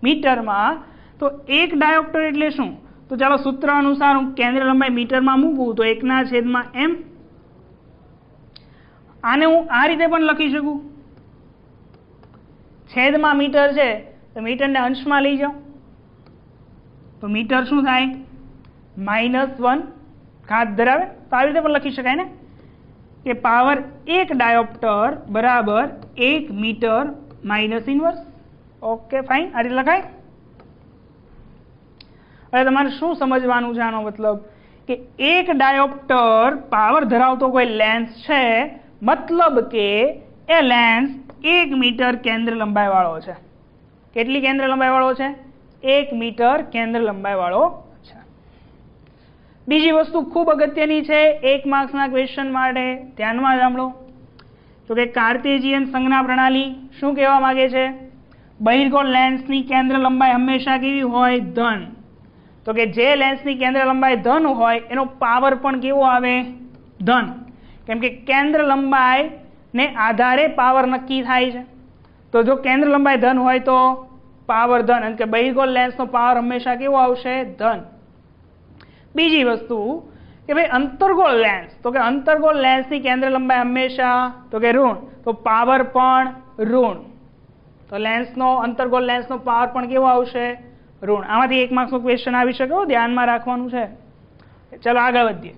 મીટરમાં. તો 1 ડાયોપ્ટર એટલે શું? તો ચાલો સૂત્ર અનુસાર હું કેન્દ્ર લંબાઈ મીટરમાં મૂકું તો 1/m. આને હું આ રીતે પણ લખી શકું, છેદમાં મીટર છે તો મીટરને અંશમાં લઈ જાઓ તો મીટર શું થાય? -1 ઘાત ધરાવે. તો આવી રીતે પણ લખી શકાય ને કે પાવર 1 ડાયોપ્ટર બરાબર 1 મીટર -1. ઓકે ફાઇન, આ રીતે લખાય. હવે તમારે શું સમજવાનું છે આનો મતલબ કે એક ડાયોપ્ટર પાવર ધરાવતો કોઈ લેન્સ છે, મતલબ કે એ લેન્સ 1 મીટર કેન્દ્ર લંબાઈ વાળો છે. કેટલી કેન્દ્ર લંબાઈ વાળો છે? 1 મીટર કેન્દ્ર લંબાઈ વાળો છે. બીજી વસ્તુ ખૂબ અગત્યની છે 1 માર્ક્સના ક્વેશ્ચન માટે, ધ્યાનમાં સાંભળો. તો કે કાર્ટેશિયન સંજ્ઞા પ્રણાલી શું કહેવા માંગે છે? બહિર્ગોળ લેન્સની કેન્દ્ર લંબાઈ હંમેશા કેવી હોય? ધન. તો કે જે લેન્સની કેન્દ્ર લંબાઈ ધન હોય એનો પાવર પણ કેવો આવે? ધન. કેમ કે કેન્દ્ર લંબાઈ ને આધારે પાવર નક્કી થાય છે. તો જો કેન્દ્ર લંબાઈ ધન હોય તો પાવર ધન, અને કે બહિર્ગોળ લેન્સનો પાવર હંમેશા કેવો આવશે? ધન. બીજી વસ્તુ કે ભાઈ અંતર્ગોળ લેન્સ, તો કે અંતર્ગોળ લેન્સની કેન્દ્ર લંબાઈ હંમેશા તો કે ઋણ, તો પાવર પણ ઋણ. તો લેન્સનો અંતર્ગોળ લેન્સનો પાવર પણ કેવો આવશે? ઋણ. આમાંથી 1 માર્ક્સનો ક્વેશ્ચન આવી શકે, ધ્યાનમાં રાખવાનું છે. ચલો આગળ વધીએ.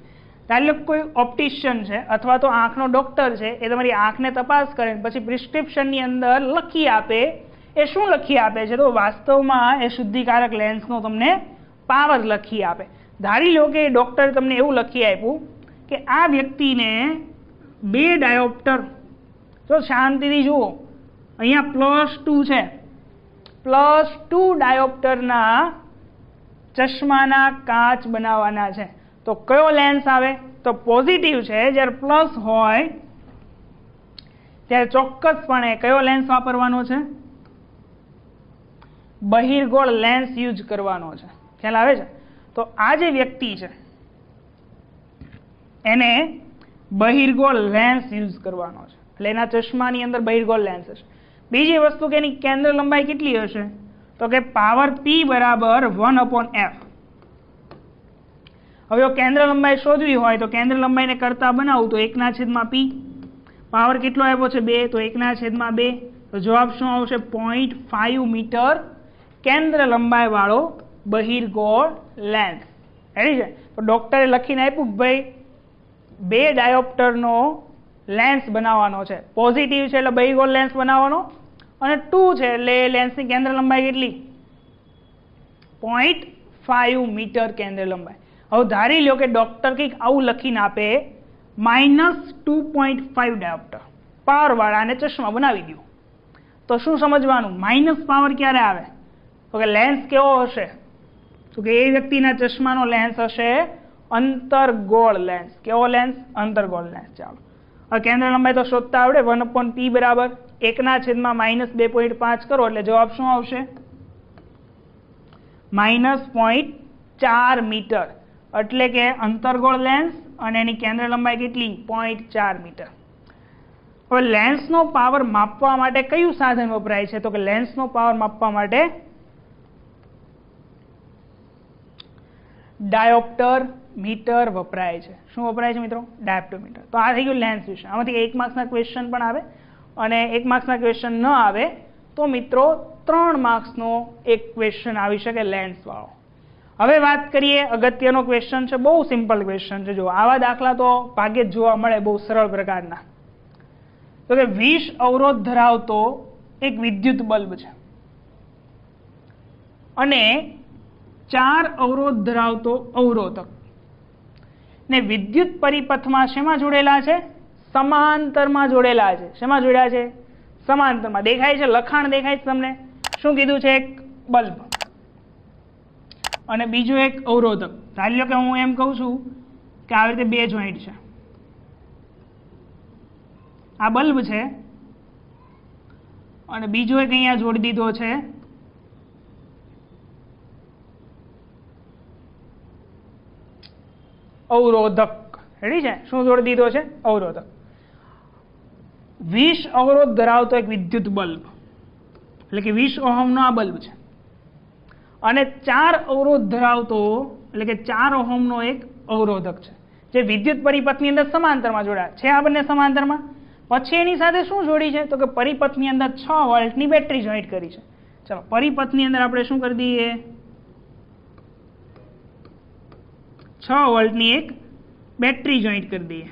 ધારો કે કોઈ ઓપ્ટિશિયન છે અથવા તો આંખનો ડોક્ટર છે, એ તમારી આંખને તપાસ કરે પછી પ્રિસ્ક્રિપ્શનની અંદર લખી આપે. એ શું લખી આપે છે? તો વાસ્તવમાં એ શુદ્ધિકારક લેન્સનો તમને પાવર લખી આપે. ધારી લો કે ડોક્ટરે તમને એવું લખી આપ્યું કે આ વ્યક્તિને 2 ડાયોપ્ટર, જો શાંતિથી જુઓ, અહીંયા +2 છે, +2 ડાયોપ્ટરના ચશ્માના કાચ બનાવવાના છે. તો કયો લેન્સ આવે? તો પોઝિટિવ છે. જ્યારે પ્લસ હોય ત્યારે ચોક્કસપણે કયો લેન્સ વાપરવાનો છે? બહિર્ગોળ લેન્સ યુઝ કરવાનો છે. ખ્યાલ આવે છે? તો આ જે વ્યક્તિ છે એને બહિર્ગોળ લેન્સ યુઝ કરવાનો છે, એટલે એના ચશ્માની અંદર બહિર્ગોળ લેન્સ હશે. બીજી વસ્તુ કે એની કેન્દ્ર લંબાઈ કેટલી હશે? તો કે પાવર P બરાબર 1/f. હવે જો કેન્દ્ર લંબાઈ શોધવી હોય તો કેન્દ્ર લંબાઈને કરતા બનાવું તો 1/p. પાવર કેટલો આપ્યો છે? 2, તો 1/2. તો જવાબ શું આવશે? 0.5 મીટર કેન્દ્ર લંબાઈ વાળો બહિર્ગોળ લેન્સ. રેડી છે? તો ડોક્ટરે લખીને આપ્યું કે ભાઈ 2 ડાયોપ્ટરનો લેન્સ બનાવવાનો છે. પોઝિટિવ છે એટલે બહિર્ગોળ લેન્સ બનાવવાનો, અને 2 છે એટલે લેન્સની કેન્દ્ર લંબાઈ કેટલી? 0.5 મીટર કેન્દ્ર લંબાઈ. હવે ધારી લો કે ડોક્ટર કંઈક આવું લખીને આપે -2.5 ડાયોપ્ટર પાવર વાળા અને ચશ્મા બનાવી દો. તો શું સમજવાનું? માઇનસ પાવર ક્યારે આવે? તો કે લેન્સ કેવો હશે? તો કે એ વ્યક્તિના ચશ્માનો લેન્સ હશે અંતર્ગોળ લેન્સ. કેવો લેન્સ? અંતર્ગોળ લેન્સ. ચાલો હવે કેન્દ્ર લંબાઈ તો શોધતા આવડે. 1/p બરાબર 1/2.5 કરો એટલે જવાબ શું આવશે? -0.4 મીટર. એટલે કે અંતર્ગોળ લેન્સ અને એની કેન્દ્ર લંબાઈ કેટલી? 0.4 મીટર. હવે લેન્સનો પાવર માપવા માટે કયું સાધન વપરાય છે? તો કે લેન્સનો પાવર માપવા માટે ડાયોપ્ટર મીટર વપરાય છે. શું વપરાય છે મિત્રો? Dioptre metre. તો આ થઈ ગયું લેન્સ વિશે. આમાંથી 1 માર્ક્સના ક્વેશ્ચન પણ આવે, અને 1 માર્ક્સના ક્વેશ્ચન ન આવે તો મિત્રો 3 માર્ક્સનો એક ક્વેશ્ચન આવી શકે લેન્સ વાળો. હવે વાત કરીએ, અગત્યનો ક્વેશ્ચન છે, બહુ સિમ્પલ ક્વેશ્ચન છે. જો આવા દાખલા તો ભાગ્યે જ જોવા મળે, બહુ સરળ પ્રકારના. તો કે 20 અવરોધ ધરાવતો એક વિદ્યુત બલ્બ છે અને 4 અવરોધ ધરાવતો અવરોધક ને વિદ્યુત પરિપથમાં શેમાં જોડેલા છે? સમાંતરમાં જોડેલા છે. શેમાં જોડ્યા છે? સમાંતરમાં. દેખાય છે? લખાણ દેખાય છે તમને? શું કીધું છે? એક બલ્બ અને બીજું એક અવરોધક. ધારી લો કે હું એમ કહું છું કે આવી રીતે 2 જોઈન્ટ છે. આ બલ્બ છે અને બીજો એક અહીંયા જોડી દીધો છે અવરોધક. રેડી છે? શું જોડી દીધો છે? અવરોધક. 20 અવરોધ ધરાવતો એક વિદ્યુત બલ્બ, એટલે કે 20 ઓહમનો આ બલ્બ છે, અને 4 અવરોધ ધરાવતો એટલે કે 4 ઓહમનો એક અવરોધક છે, જે વિદ્યુત પરિપથની અંદર સમાંતરમાં જોડાયા છે. આ બંને સમાંતરમાં. પછી એની સાથે શું જોડી છે? તો કે પરિપથની અંદર 6 વોલ્ટની બેટરી જોઈન્ટ કરી છે. ચલો પરિપથની અંદર આપણે શું કરી દઈએ? 6 વોલ્ટની એક બેટરી જોઈન્ટ કરી દઈએ,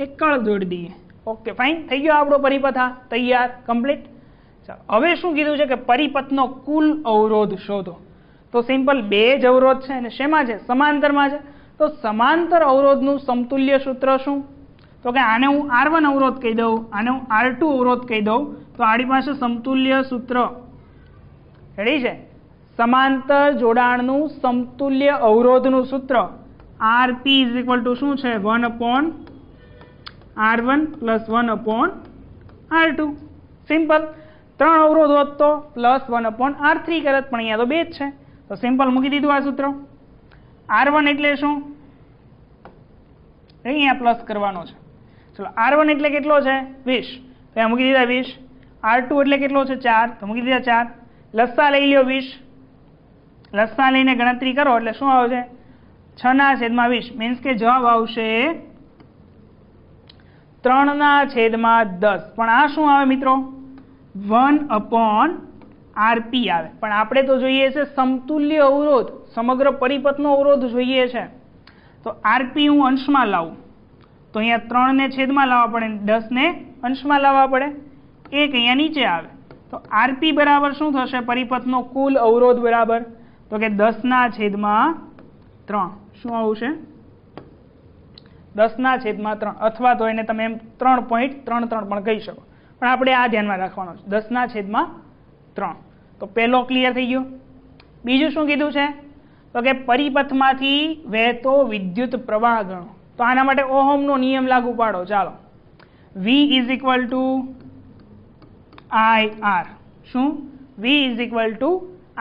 એક કળ જોડી દઈએ. ઓકે ફાઇન, થઈ ગયો આપણો પરિપથ. તૈયાર, કમ્પ્લીટ. ચાલો હવે શું કીધું છે કે પરિપથનો કુલ અવરોધ શોધો. તો સિમ્પલ બે જ અવરોધ છે અને શેમાં છે? સમાંતરમાં છે. તો સમાંતર અવરોધનું સમતુલ્ય સૂત્ર શું? તો કે આને હું R1 અવરોધ કહી દઉં, આને હું R2 અવરોધ કહી દઉં, તો આની પાસે સમતુલ્ય સૂત્ર રેડી છે. સમાંતર જોડાણનું સમતુલ્ય અવરોધનું સૂત્ર Rp = શું છે? 1/R1 + 1/R2. સિમ્પલ. 3 અવરોધ હોત તો +1/R3 કરત, પણ અહીંયા તો 2 જ છે, તો સિમ્પલ મૂકી દીધું આ સૂત્ર. R1 એટલે શું? અહીંયા પ્લસ કરવાનો છે. ચલો R1 એટલે કેટલો છે? 20, તો અહીંયા મૂકી દીધા 20. R2 એટલે કેટલો છે? 4, તો મૂકી દીધા 4. લસા લઈ લ્યો 20, લસા લઈને ગણતરી કરો એટલે શું આવશે? 6/20, મીન્સ કે જવાબ આવશે 3/10. પણ આ શું આવે મિત્રો? 1/Rp આવે. પણ આપણે તો જોઈએ છે સમતુલ્ય અવરોધ, સમગ્ર પરિપથનો અવરોધ જોઈએ છે. તો Rp હું અંશમાં લાવું તો અહીંયા 3 ને છેદમાં લાવવા પડે, 10 ને અંશમાં લાવવા પડે, 1 અહીંયા નીચે આવે. તો Rp બરાબર શું થશે? પરિપથનો કુલ અવરોધ બરાબર, તો કે 10/3. શું આવશે? 10/3, અથવા તો એને તમે એમ 3.33 પણ કહી શકો, પણ આપણે આ ધ્યાનમાં રાખવાનું છે 10/3. તો પહેલો ક્લિયર થઈ ગયો. બીજું શું કીધું છે? તો કે પરિપથમાંથી વહેતો વિદ્યુત પ્રવાહ ગણો. તો આના માટે ઓહમનો નિયમ લાગુ પાડો. ચાલો, V = IR. શું? V =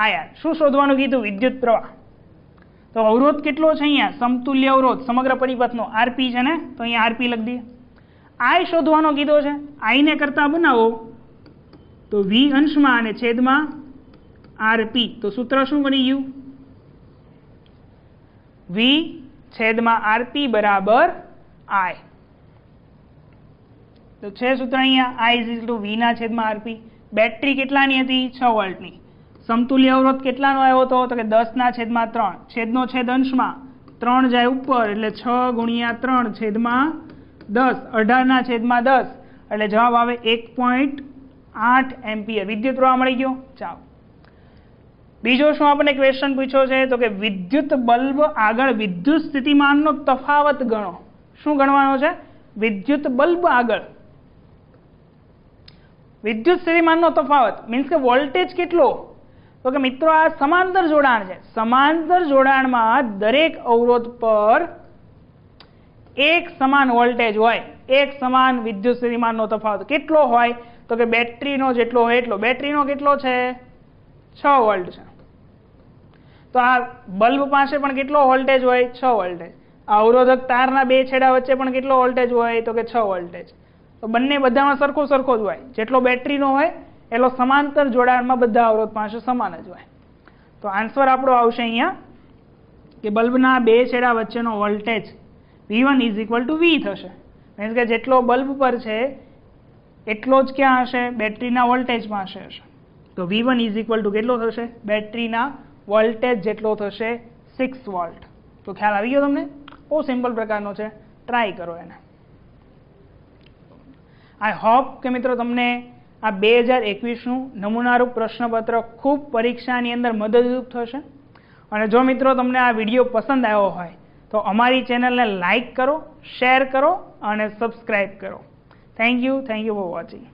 IR. શું શોધવાનું કીધું? વિદ્યુત પ્રવાહ. તો અવરોધ કેટલો છે અહીંયા? સમતુલ્ય અવરોધ સમગ્ર પરિપથનો Rp છે ને, તો અહીંયા Rp લખી દઈએ. I શોધવાનો કીધો છે. I ને કરતા બનાવો તો V અંશમાં અને છેદમાં Rp. તો સૂત્ર શું બની ગયું? V/Rp બરાબર I. તો છે સૂત્ર અહીંયા I = V/Rp. બેટરી કેટલાની હતી? 6 વોલ્ટની. સમતુલ્ય અવરોધ કેટલાનો આવ્યો હતો? તો કે 10/3. છેદનો છેદ અંશમાં, 3 જાય ઉપર એટલે 6/3/10, 18/10, એટલે જવાબ આવે 1.8 એમ્પિયર વિદ્યુત પ્રવાહ મળી ગયો. ચાલો, બીજો શું આપણને ક્વેશ્ચન પૂછ્યો છે? તો કે વિદ્યુત બલ્બ આગળ વિદ્યુત સ્થિતિમાનનો તફાવત ગણો. શું ગણવાનો છે? વિદ્યુત બલ્બ આગળ વિદ્યુત સ્થિતિમાનનો તફાવત, મીન્સ કે વોલ્ટેજ કેટલો? તો કે મિત્રો આ સમાંતર જોડાણ છે. સમાંતર જોડાણમાં દરેક અવરોધ પર એક સમાન વોલ્ટેજ હોય, એક સમાન વિદ્યુત સ્થિતિમાનનો તફાવત કેટલો હોય? તો કે બેટરીનો જેટલો હોય એટલો. બેટરીનો કેટલો છે? 6 વોલ્ટ છે. તો આ બલ્બ પાસે પણ કેટલો વોલ્ટેજ હોય? 6 વોલ્ટેજ. આ અવરોધક તારના બે છેડા વચ્ચે પણ કેટલો વોલ્ટેજ હોય? તો કે 6 વોલ્ટેજ. તો બંને બધામાં સરખો જ હોય. જેટલો બેટરીનો હોય એટલો સમાંતર જોડાણમાં બધા અવરોધ પાસે સમાન જ હોય. તો આન્સર આપણો આવશે અહીંયા કે બલ્બના બે છેડા વચ્ચેનો વોલ્ટેજ V1 = V થશે. મીન્સ કે જેટલો બલ્બ પર છે એટલો જ ક્યાં હશે? બેટરીના વોલ્ટેજમાં હશે. તો V1 = કેટલો થશે? બેટરીના વોલ્ટેજ જેટલો થશે, 6 વોલ્ટ. તો ખ્યાલ આવી ગયો તમને? બહુ સિમ્પલ પ્રકારનો છે, ટ્રાય કરો એને. આઈ હોપ કે મિત્રો તમને આ 2021નું નમૂનારૂપ પ્રશ્નપત્ર ખૂબ પરીક્ષાની અંદર મદદરૂપ થશે. અને જો મિત્રો તમને આ વિડીયો પસંદ આવ્યો હોય તો અમારી ચેનલને લાઈક કરો, શેર કરો અને સબસ્ક્રાઈબ કરો. Thank you for watching.